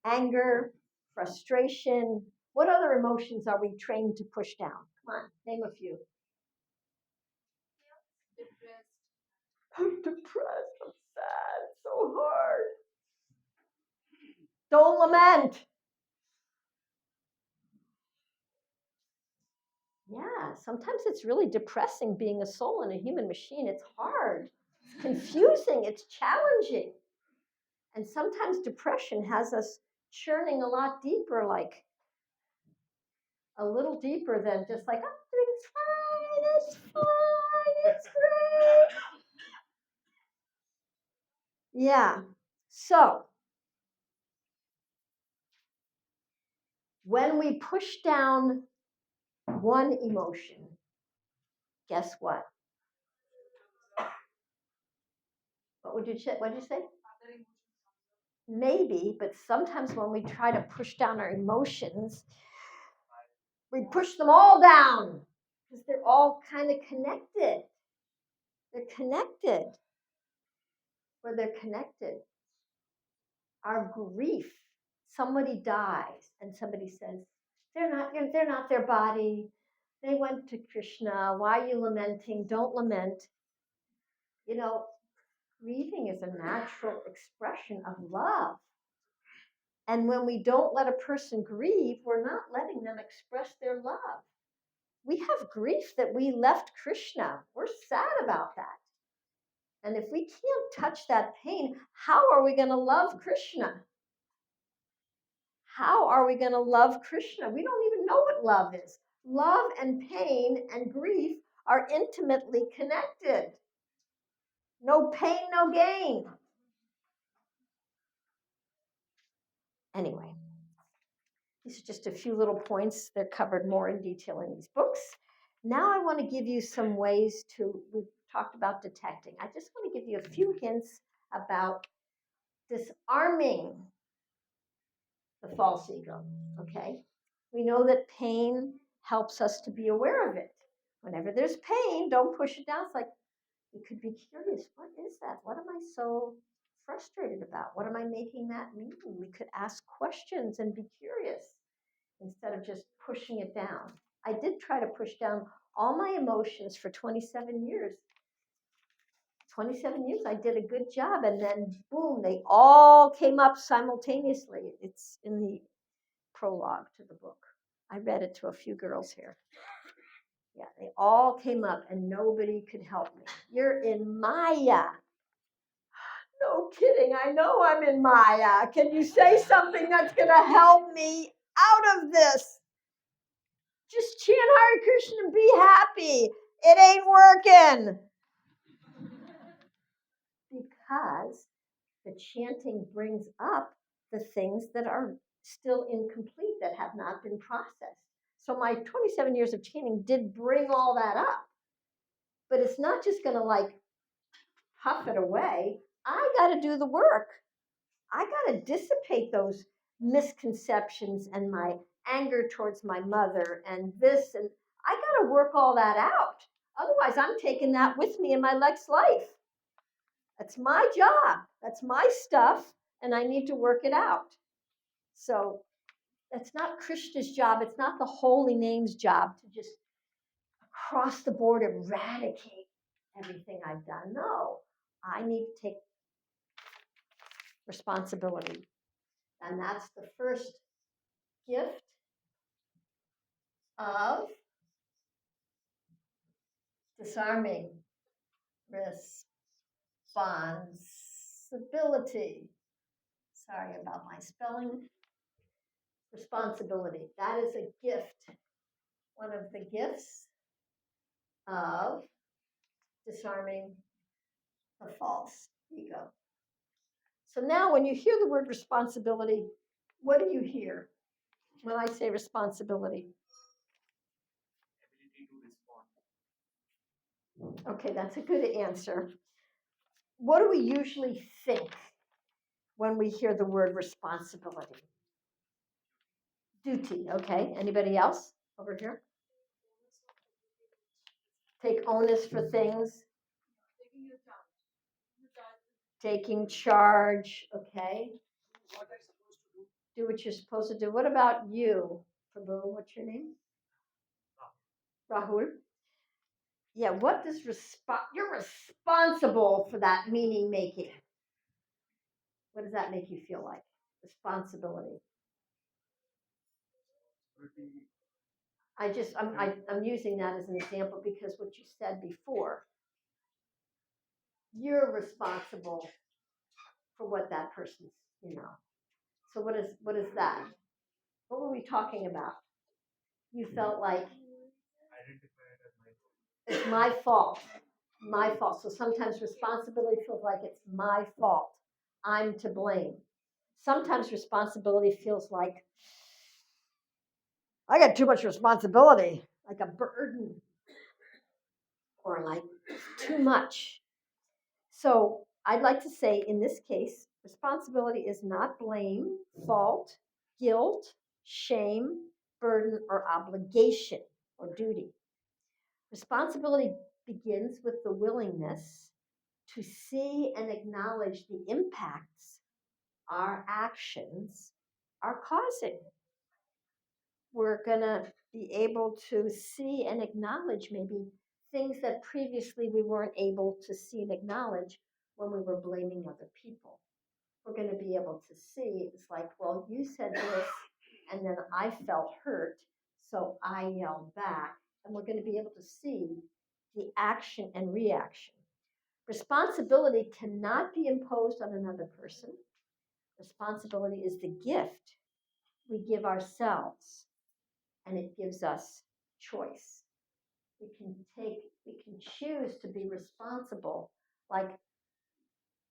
A: Anger, frustration. What other emotions are we trained to push down? Come on, name a few.
D: Depressed.
A: I'm depressed. I'm sad. It's so hard. Don't lament. Yeah, sometimes it's really depressing being a soul in a human machine. It's hard. It's confusing. It's challenging. And sometimes depression has us churning a lot deeper, like a little deeper than just like, oh, it's fine, it's great. Yeah. So when we push down one emotion, guess what? What did you say?
D: Other emotions.
A: Maybe, but sometimes when we try to push down our emotions, we push them all down because they're all kind of connected. They're connected. Where they're connected. Our grief. Somebody dies, and somebody says, they're not their body. They went to Krishna. Why are you lamenting? Don't lament. Grieving is a natural expression of love. And when we don't let a person grieve, we're not letting them express their love. We have grief that we left Krishna. We're sad about that. And if we can't touch that pain, how are we going to love Krishna? How are we going to love Krishna? We don't even know what love is. Love and pain and grief are intimately connected. No pain, no gain. Anyway, these are just a few little points. They're covered more in detail in these books. Now I want to give you some ways we've talked about detecting. I just want to give you a few hints about disarming the false ego, okay? We know that pain helps us to be aware of it. Whenever there's pain, don't push it down. It's like, you could be curious, what is that? What am I so frustrated about? What am I making that mean? We could ask questions and be curious instead of just pushing it down. I did try to push down all my emotions for 27 years. 27 years, I did a good job, and then boom, they all came up simultaneously. It's in the prologue to the book. I read it to a few girls here. Yeah, they all came up and nobody could help me. You're in Maya. No kidding, I know I'm in Maya. Can you say something that's going to help me out of this? Just chant Hare Krishna and be happy. It ain't working. Because the chanting brings up the things that are still incomplete, that have not been processed. So my 27 years of chanting did bring all that up. But it's not just going to like puff it away. I got to do the work. I got to dissipate those misconceptions and my anger towards my mother and this, and I got to work all that out. Otherwise, I'm taking that with me in my next life. That's my job. That's my stuff, and I need to work it out. So that's not Krishna's job. It's not the holy name's job to just across the board eradicate everything I've done. No, I need to take responsibility. And that's the first gift of disarming responsibility. Sorry about my spelling. Responsibility. That is a gift. One of the gifts of disarming the false ego. So now when you hear the word responsibility, what do you hear when I say responsibility?
C: Ability to respond.
A: Okay, that's a good answer. What do we usually think when we hear the word responsibility? Duty, okay. Anybody else over here? Take onus for things. Taking charge, okay.
B: What are you supposed to do?
A: Do what you're supposed to do. What about you, Prabhu? What's your name? Rahul. Yeah, what does you're responsible for that meaning making. What does that make you feel like? Responsibility. I'm using that as an example because what you said before, you're responsible for what that person's, So what is that? What were we talking about? You felt like it's my fault. My fault. So sometimes responsibility feels like it's my fault. I'm to blame. Sometimes responsibility feels like I got too much responsibility, like a burden, or like too much. So I'd like to say in this case, responsibility is not blame, fault, guilt, shame, burden, or obligation or duty. Responsibility begins with the willingness to see and acknowledge the impacts our actions are causing. We're going to be able to see and acknowledge maybe things that previously we weren't able to see and acknowledge when we were blaming other people. We're going to be able to see, it's like, well, you said this, and then I felt hurt, so I yelled back. And we're going to be able to see the action and reaction. Responsibility cannot be imposed on another person. Responsibility is the gift we give ourselves, and it gives us choice. We can choose to be responsible. Like,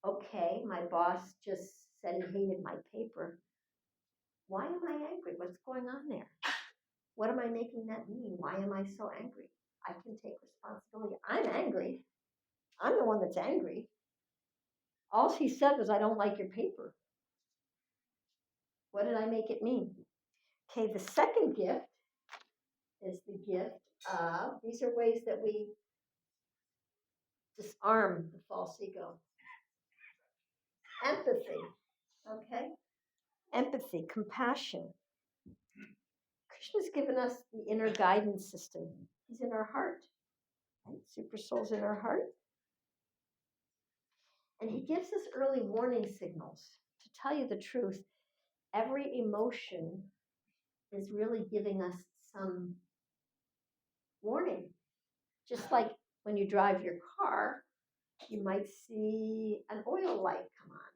A: okay, my boss just said he hated my paper. Why am I angry? What's going on there? What am I making that mean? Why am I so angry? I can take responsibility. I'm angry. I'm the one that's angry. All he said was, I don't like your paper. What did I make it mean? Okay, the second gift is the gift of, these are ways that we disarm the false ego. Empathy, okay? Empathy, compassion. Krishna's given us the inner guidance system. He's in our heart. Right? Super soul's in our heart. And he gives us early warning signals. To tell you the truth, every emotion is really giving us some warning. Just like when you drive your car, you might see an oil light come on,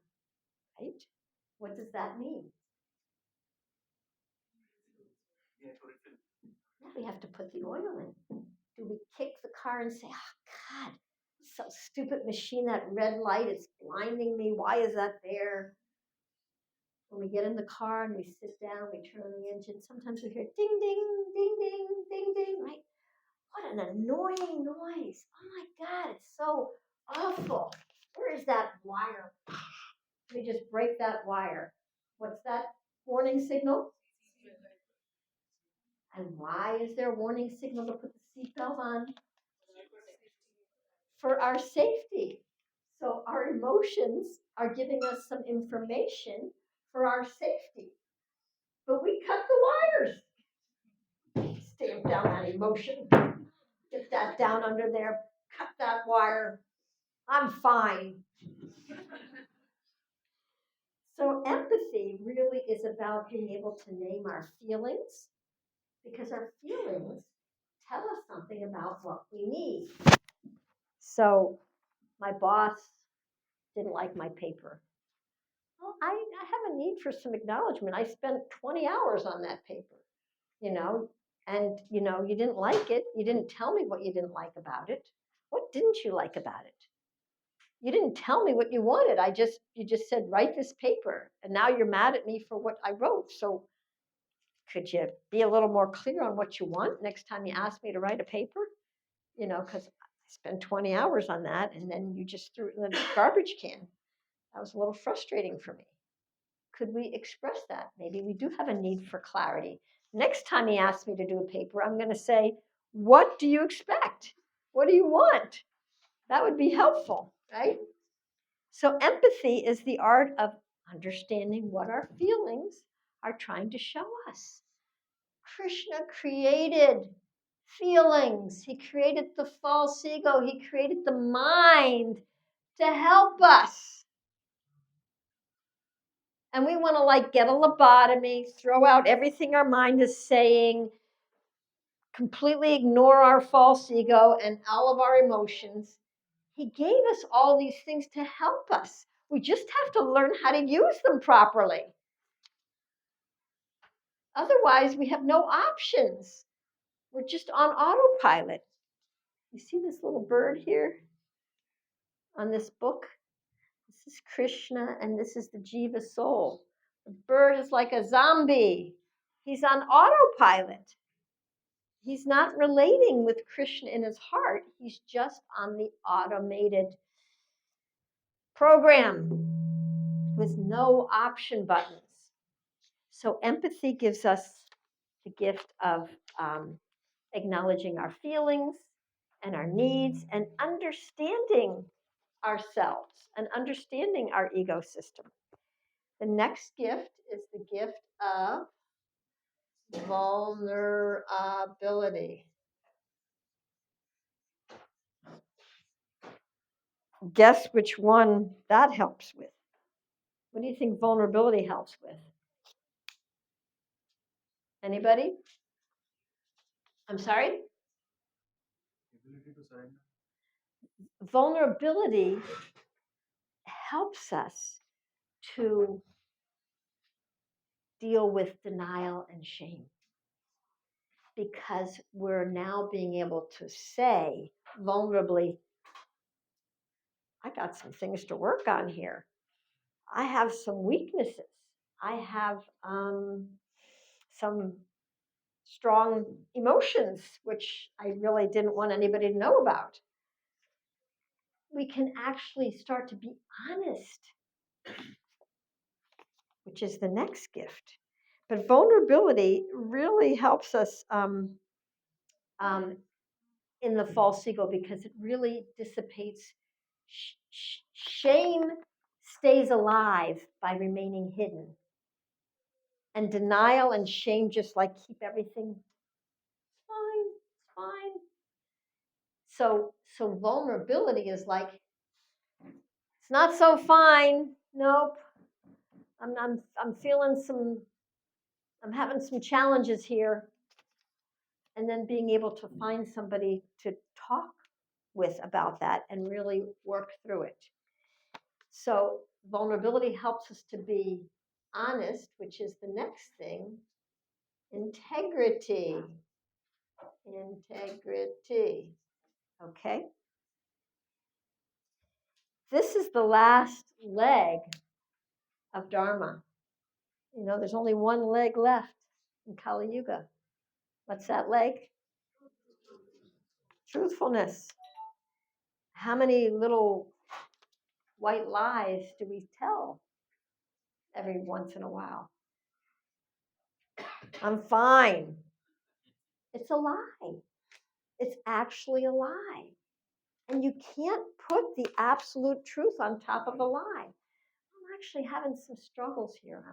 A: right? What does that mean? Yeah, we have to put the oil in. Do we kick the car and say, oh, God, so stupid machine, that red light is blinding me. Why is that there? When we get in the car and we sit down, we turn on the engine, sometimes we hear ding, ding, ding, ding, ding, ding, right? What an annoying noise. Oh my God, it's so awful. Where is that wire? We just break that wire. What's that warning signal? And why is there a warning signal to put the seatbelt on? For our safety. So our emotions are giving us some information for our safety. But we cut the wires. Stamp down that emotion. Get that down under there. Cut that wire. I'm fine. So empathy really is about being able to name our feelings, because our feelings tell us something about what we need. So my boss didn't like my paper. Well, I have a need for some acknowledgement. I spent 20 hours on that paper, and you didn't like it. You didn't tell me what you didn't like about it. What didn't you like about it? You didn't tell me what you wanted. You just said, write this paper. And now you're mad at me for what I wrote. So could you be a little more clear on what you want next time you ask me to write a paper? Because I spent 20 hours on that, and then you just threw it in the garbage can. That was a little frustrating for me. Could we express that? Maybe we do have a need for clarity. Next time he asks me to do a paper, I'm going to say, what do you expect? What do you want? That would be helpful, right? So empathy is the art of understanding what our feelings are trying to show us. Krishna created feelings. He created the false ego. He created the mind to help us. And we want to get a lobotomy, throw out everything our mind is saying, completely ignore our false ego and all of our emotions. He gave us all these things to help us. We just have to learn how to use them properly. Otherwise, we have no options. We're just on autopilot. You see this little bird here on this book? This is Krishna, and this is the Jiva soul. The bird is like a zombie. He's on autopilot. He's not relating with Krishna in his heart. He's just on the automated program with no option buttons. So empathy gives us the gift of acknowledging our feelings and our needs and understanding ourselves and understanding our ego system. The next gift is the gift of vulnerability. Guess which one that helps with? What do you think vulnerability helps with? Anybody? I'm sorry?
C: Ability to surrender.
A: Vulnerability helps us to deal with denial and shame, because we're now being able to say vulnerably, I got some things to work on here. I have some weaknesses. I have some strong emotions, which I really didn't want anybody to know about. We can actually start to be honest, which is the next gift. But vulnerability really helps us in the false ego, because it really dissipates. Shame stays alive by remaining hidden. And denial and shame just keep everything fine. So vulnerability is it's not so fine. Nope. I'm feeling I'm having some challenges here. And then being able to find somebody to talk with about that and really work through it. So vulnerability helps us to be honest, which is the next thing. Integrity. Okay. This is the last leg of Dharma. There's only one leg left in Kali Yuga. What's that leg? Truthfulness. How many little white lies do we tell every once in a while? I'm fine. It's a lie. It's actually a lie. And you can't put the absolute truth on top of a lie. I'm actually having some struggles here.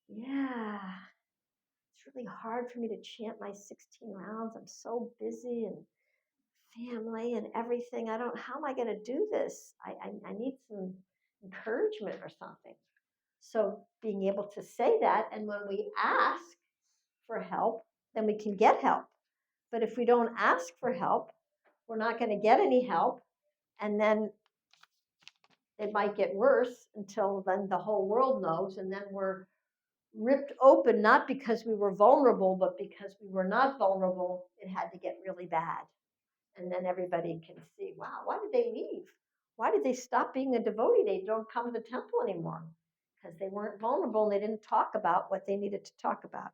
A: Yeah, it's really hard for me to chant my 16 rounds. I'm so busy and family and everything. How am I going to do this? I need some encouragement or something. So being able to say that, and when we ask for help, then we can get help. But if we don't ask for help, we're not going to get any help. And then it might get worse until then the whole world knows. And then we're ripped open, not because we were vulnerable, but because we were not vulnerable. It had to get really bad. And then everybody can see, wow, why did they leave? Why did they stop being a devotee? They don't come to the temple anymore because they weren't vulnerable and they didn't talk about what they needed to talk about.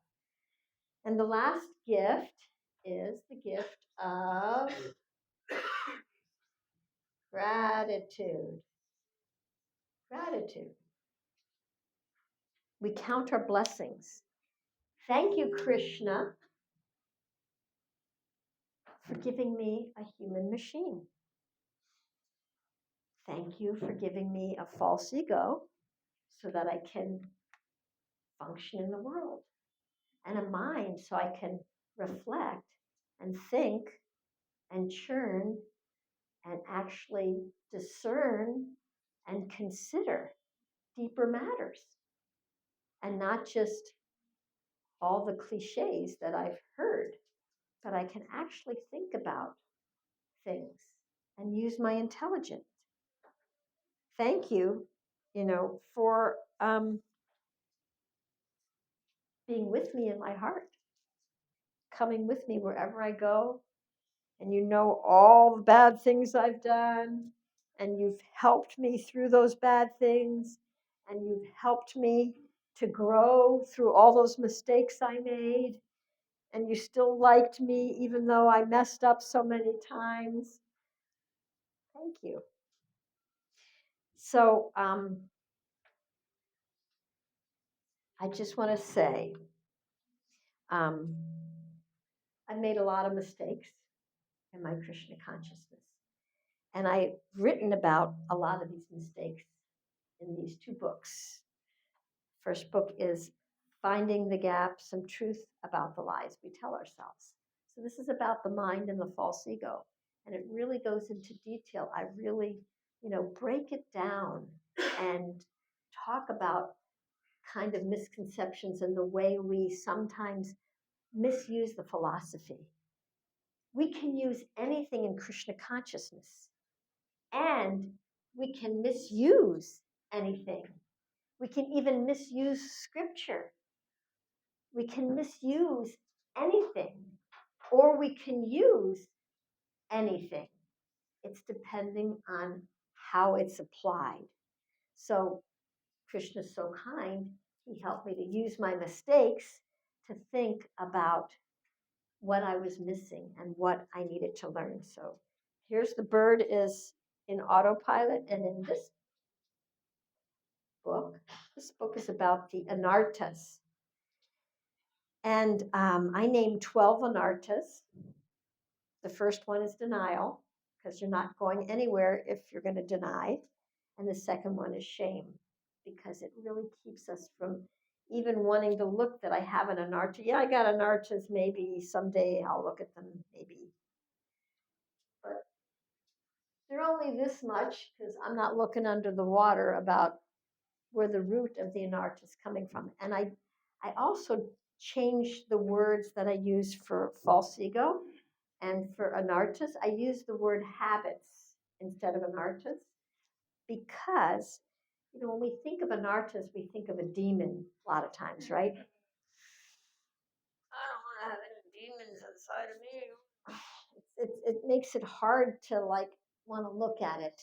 A: And the last gift is the gift of gratitude. Gratitude. We count our blessings. Thank you, Krishna, for giving me a human machine. Thank you for giving me a false ego so that I can function in the world, and a mind so I can reflect and think and churn and actually discern and consider deeper matters, and not just all the cliches that I've heard, but I can actually think about things and use my intelligence. Thank you, for being with me in my heart, coming with me wherever I go. And you know all the bad things I've done, and you've helped me through those bad things, and you've helped me to grow through all those mistakes I made, and you still liked me even though I messed up so many times. Thank you. So I just want to say, I made a lot of mistakes in my Krishna consciousness. And I've written about a lot of these mistakes in these two books. First book is Finding the Gap, Some Truth About the Lies We Tell Ourselves. So this is about the mind and the false ego. And it really goes into detail. I really, break it down and talk about kind of misconceptions and the way we sometimes misuse the philosophy. We can use anything in Krishna consciousness, and we can misuse anything. We can even misuse scripture. We can misuse anything, or we can use anything. It's depending on how it's applied. So Krishna's so kind, he helped me to use my mistakes to think about what I was missing and what I needed to learn. So here's the bird is in autopilot, and in this book is about the anartas. And I named 12 anartas. The first one is denial, because you're not going anywhere if you're going to deny. And the second one is shame, because it really keeps us from even wanting to look that I have an anarta. Yeah, I got anartas. Maybe someday I'll look at them, maybe. But they're only this much because I'm not looking under the water about where the root of the anarta is coming from. And I also changed the words that I use for false ego. And for anartas, I use the word habits instead of anartas, because, when we think of anartas, we think of a demon a lot of times, right? I don't want to have any demons inside of me. It makes it hard to want to look at it.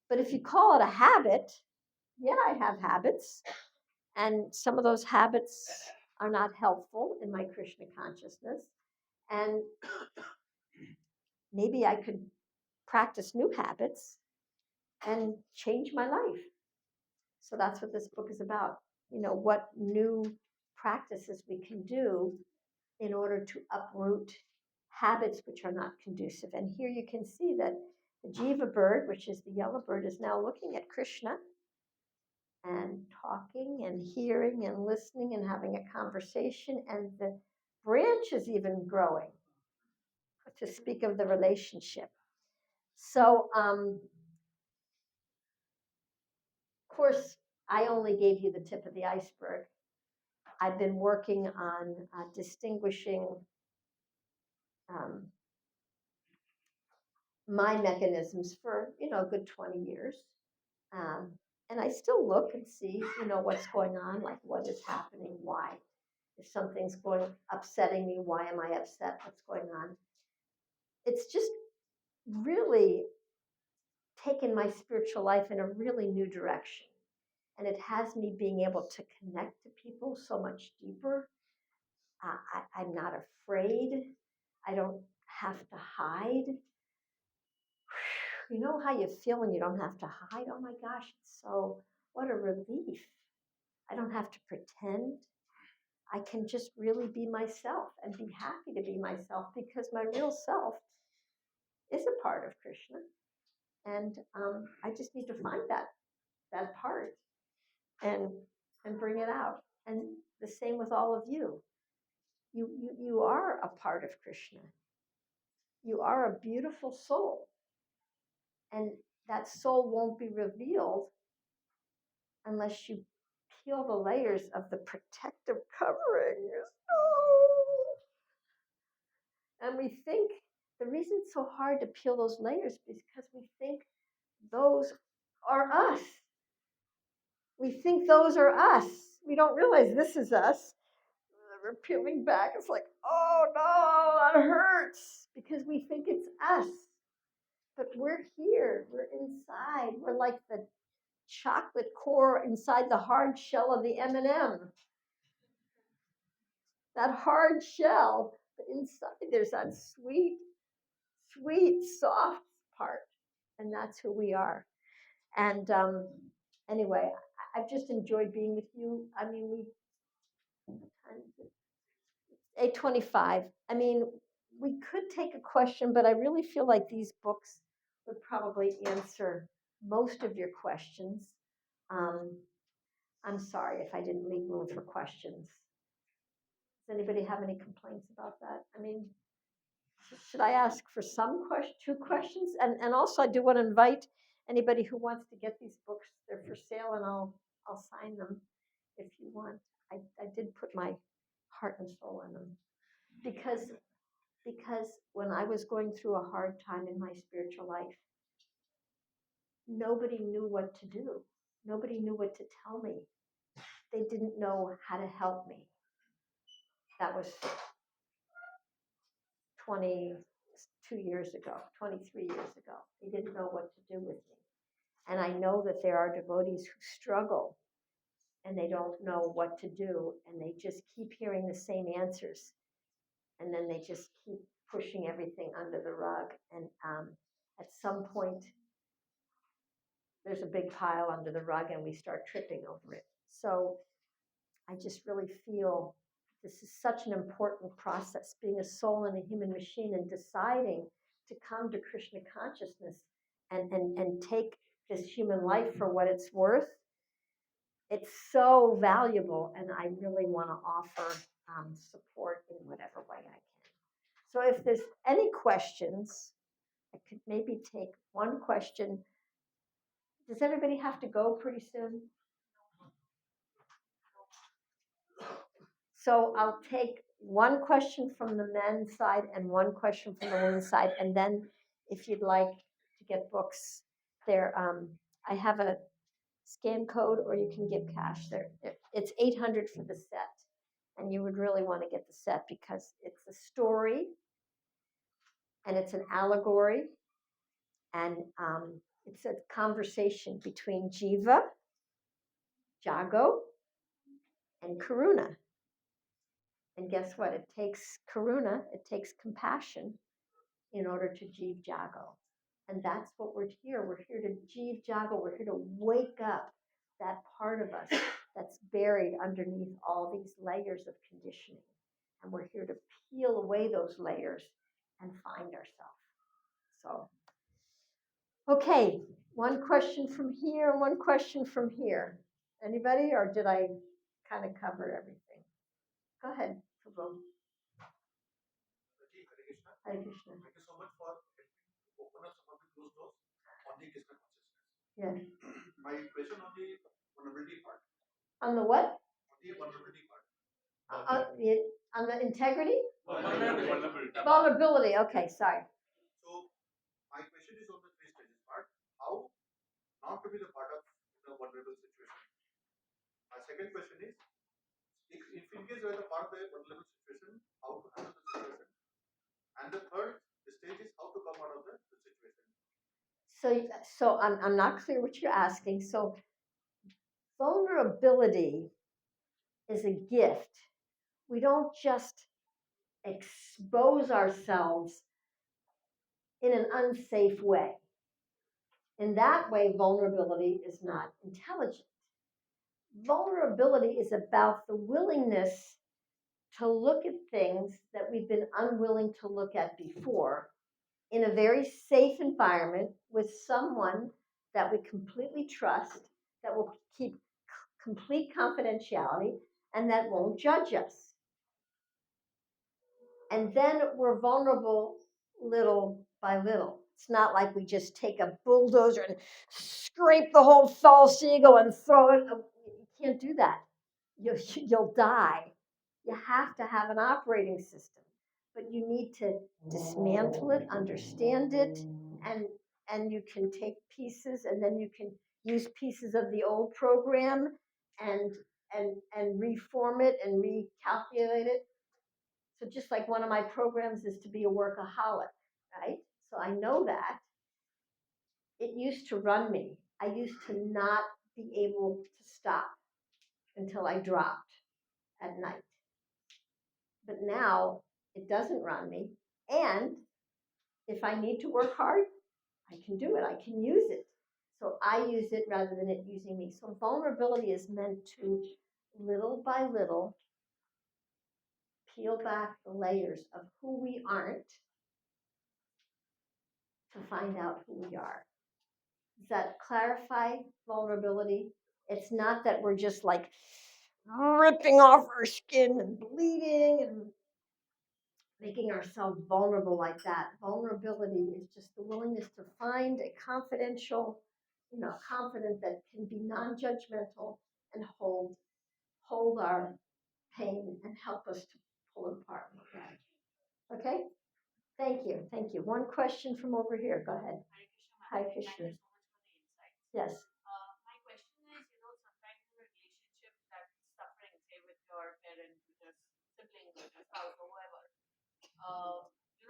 A: But if you call it a habit, yeah, I have habits. And some of those habits are not helpful in my Krishna consciousness. And maybe I could practice new habits and change my life. So that's what this book is about. What new practices we can do in order to uproot habits which are not conducive. And here you can see that the Jiva bird, which is the yellow bird, is now looking at Krishna and talking and hearing and listening and having a conversation. And the branch is even growing, to speak of the relationship. So, of course, I only gave you the tip of the iceberg. I've been working on distinguishing my mechanisms for, a good 20 years. And I still look and see, what's going on, like what is happening, why. If something's upsetting me, why am I upset? What's going on? It's just really taken my spiritual life in a really new direction. And it has me being able to connect to people so much deeper. I'm not afraid. I don't have to hide. You know how you feel when you don't have to hide? Oh my gosh, what a relief. I don't have to pretend. I can just really be myself and be happy to be myself, because my real self is a part of Krishna. And I just need to find that part and bring it out. And the same with all of you. You are a part of Krishna. You are a beautiful soul. And that soul won't be revealed unless you peel the layers of the protective covering. And we think the reason it's so hard to peel those layers is because we think those are us. We think those are us. We don't realize this is us. We're peeling back. It's like, oh no, that hurts, because we think it's us. But we're here. We're inside. We're like the chocolate core inside the hard shell of the M&M. That hard shell, but inside there's that sweet, sweet, soft part. And that's who we are. And anyway, I've just enjoyed being with you. I mean, 8:25. I mean, we could take a question, but I really feel like these books would probably answer most of your questions. I'm sorry if I didn't leave room for questions. Does anybody have any complaints about that? I mean, should I ask for two questions? And also, I do want to invite anybody who wants to get these books. They're for sale, and I'll sign them if you want. I did put my heart and soul in them, because when I was going through a hard time in my spiritual life, nobody knew what to do. Nobody knew what to tell me. They didn't know how to help me. That was 22 years ago, 23 years ago. They didn't know what to do with me. And I know that there are devotees who struggle and they don't know what to do, and they just keep hearing the same answers. And then they just keep pushing everything under the rug. And at some point, there's a big pile under the rug and we start tripping over it. So I just really feel this is such an important process, being a soul in a human machine and deciding to come to Krishna consciousness and take this human life for what it's worth. It's so valuable, and I really want to offer support in whatever way I can. So if there's any questions, I could maybe take one question. Does everybody have to go pretty soon? So I'll take one question from the men's side and one question from the women's side, and then if you'd like to get books, there, I have a scan code, or you can give cash. It's $800 for the set, and you would really want to get the set because it's a story, and it's an allegory, and it's a conversation between Jiva, Jago, and Karuna. And guess what? It takes Karuna, it takes compassion in order to Jeev Jago. And that's what we're here. We're here to Jeev Jago. We're here to wake up that part of us that's buried underneath all these layers of conditioning. And we're here to peel away those layers and find ourselves. So, okay, one question from here and one question from here. Anybody, or did I kind of cover everything? Go ahead, Prabhu. Hare Krishna.
F: Thank you so much for helping to open up some of the closed doors on the Krishna consciousness.
A: Yes.
F: My question on the vulnerability part.
A: On the what?
F: On the vulnerability part.
A: On the integrity?
F: Vulnerability.
A: Vulnerability. Okay, sorry.
F: So my question is on the three stages part. How not to be the part of the vulnerable situation. My second question is, if in case you are the part of the vulnerable situation, how to handle the situation. And the third stage is how to come out of the situation.
A: So I'm not clear what you're asking. So vulnerability is a gift. We don't just expose ourselves in an unsafe way. In that way, vulnerability is not intelligent. Vulnerability is about the willingness to look at things that we've been unwilling to look at before in a very safe environment with someone that we completely trust, that will keep complete confidentiality, and that won't judge us. And then we're vulnerable little by little. It's not like we just take a bulldozer and scrape the whole false ego and throw it. You can't do that. You'll die. You have to have an operating system, but you need to dismantle it, understand it, and you can take pieces, and then you can use pieces of the old program and reform it and recalculate it. So just like one of my programs is to be a workaholic, right? So I know that. It used to run me. I used to not be able to stop until I dropped at night. But now it doesn't run me. And if I need to work hard, I can do it. I can use it. So I use it rather than it using me. So vulnerability is meant to, little by little, peel back the layers of who we aren't to find out who we are. Does that clarify vulnerability? It's not that we're just like ripping off our skin and bleeding and making ourselves vulnerable like that. Vulnerability is just the willingness to find a confidential, confident that can be non-judgmental and hold our pain and help us to pull it apart. Okay? Thank you. Thank you. One question from over here. Go ahead. Hi, Krishna. Yes.
E: My question is, sometimes in a relationship that's suffering, say with your parents, with your siblings, with your spouse, or whoever,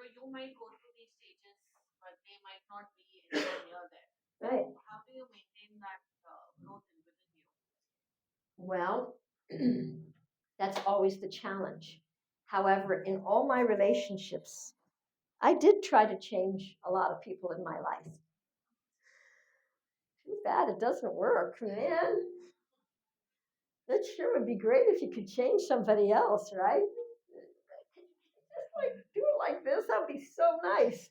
E: you might go through these stages, but they might not be anywhere near there.
A: Right.
E: How do you maintain that growth within you?
A: Well, that's always the challenge. However, in all my relationships, I did try to change a lot of people in my life. Too bad it doesn't work, man. That sure would be great if you could change somebody else, right? Just like do it like this, that'd be so nice.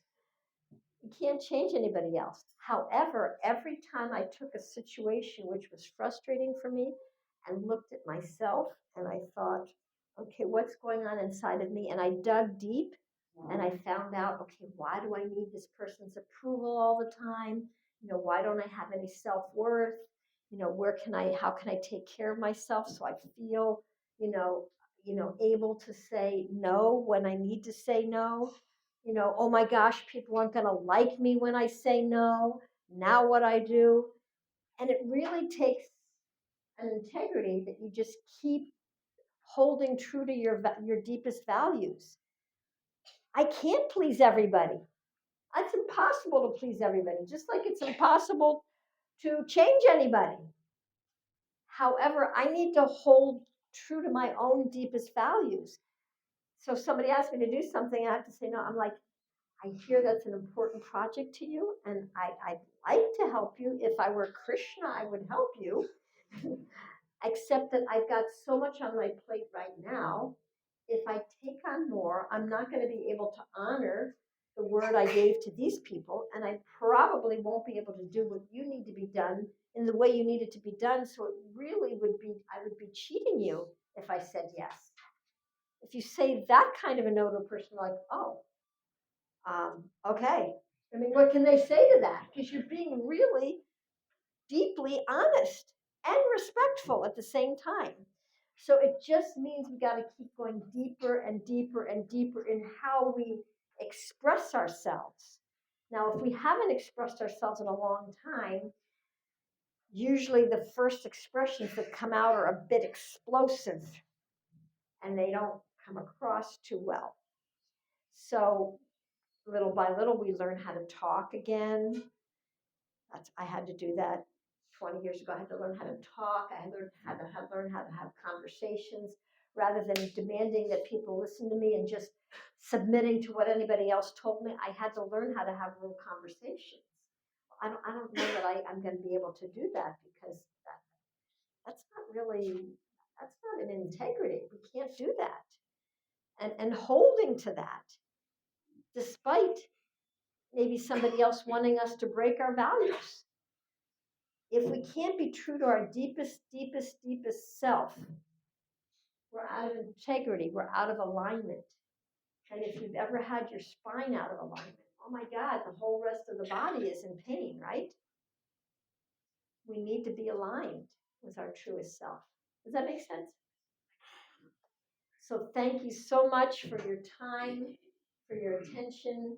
A: You can't change anybody else. However, every time I took a situation which was frustrating for me and looked at myself and I thought, okay, what's going on inside of me? And I dug deep and I found out, okay, why do I need this person's approval all the time? Why don't I have any self-worth? How can I take care of myself so I feel, able to say no when I need to say no? Oh my gosh, people aren't going to like me when I say no. Now what I do? And it really takes an integrity that you just keep holding true to your deepest values. I can't please everybody. It's impossible to please everybody, just like it's impossible to change anybody. However, I need to hold true to my own deepest values. So if somebody asks me to do something, I have to say no. I'm like, I hear that's an important project to you, and I'd like to help you. If I were Krishna, I would help you. Except that I've got so much on my plate right now. If I take on more, I'm not going to be able to honor the word I gave to these people, and I probably won't be able to do what you need to be done in the way you need it to be done. So it really would be, I would be cheating you if I said yes. If you say that kind of a no to a person, like, oh, okay. I mean, what can they say to that? Because you're being really deeply honest and respectful at the same time. So it just means we got to keep going deeper and deeper and deeper in how we express ourselves. Now, if we haven't expressed ourselves in a long time, usually the first expressions that come out are a bit explosive and they don't come across too well. So little by little, we learn how to talk again. I had to do that 20 years ago. I had to learn how to talk. I had to learn how to have conversations rather than demanding that people listen to me and just submitting to what anybody else told me. I had to learn how to have real conversations. I don't know that I'm going to be able to do that because that's not an integrity. We can't do that. And holding to that, despite maybe somebody else wanting us to break our values. If we can't be true to our deepest, deepest, deepest self, we're out of integrity, we're out of alignment. And if you've ever had your spine out of alignment, oh my God, the whole rest of the body is in pain, right? We need to be aligned with our truest self. Does that make sense? So thank you so much for your time, for your attention,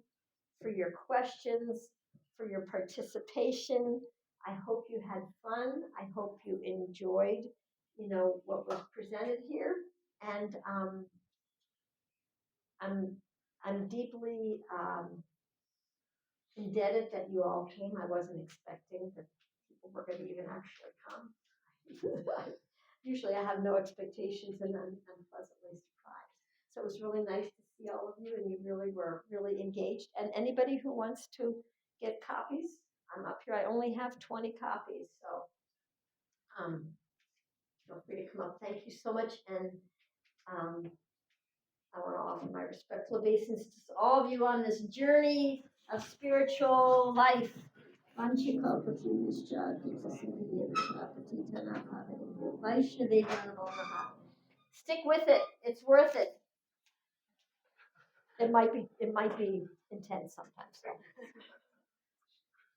A: for your questions, for your participation. I hope you had fun. I hope you enjoyed, what was presented here. And I'm deeply indebted that you all came. I wasn't expecting that people were going to even actually come. Usually I have no expectations and I'm pleasantly surprised. So it was really nice to see all of you and you really were really engaged. And anybody who wants to get copies, I'm up here. I only have 20 copies. So feel free to come up. Thank you so much. And I want to offer my respectful obeisance to all of you on this journey of spiritual life. Stick with it. It's worth it. It might be intense sometimes. So.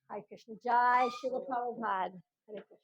A: Hare Krishna Jai, Srila Prabhupada. Hare Krishna.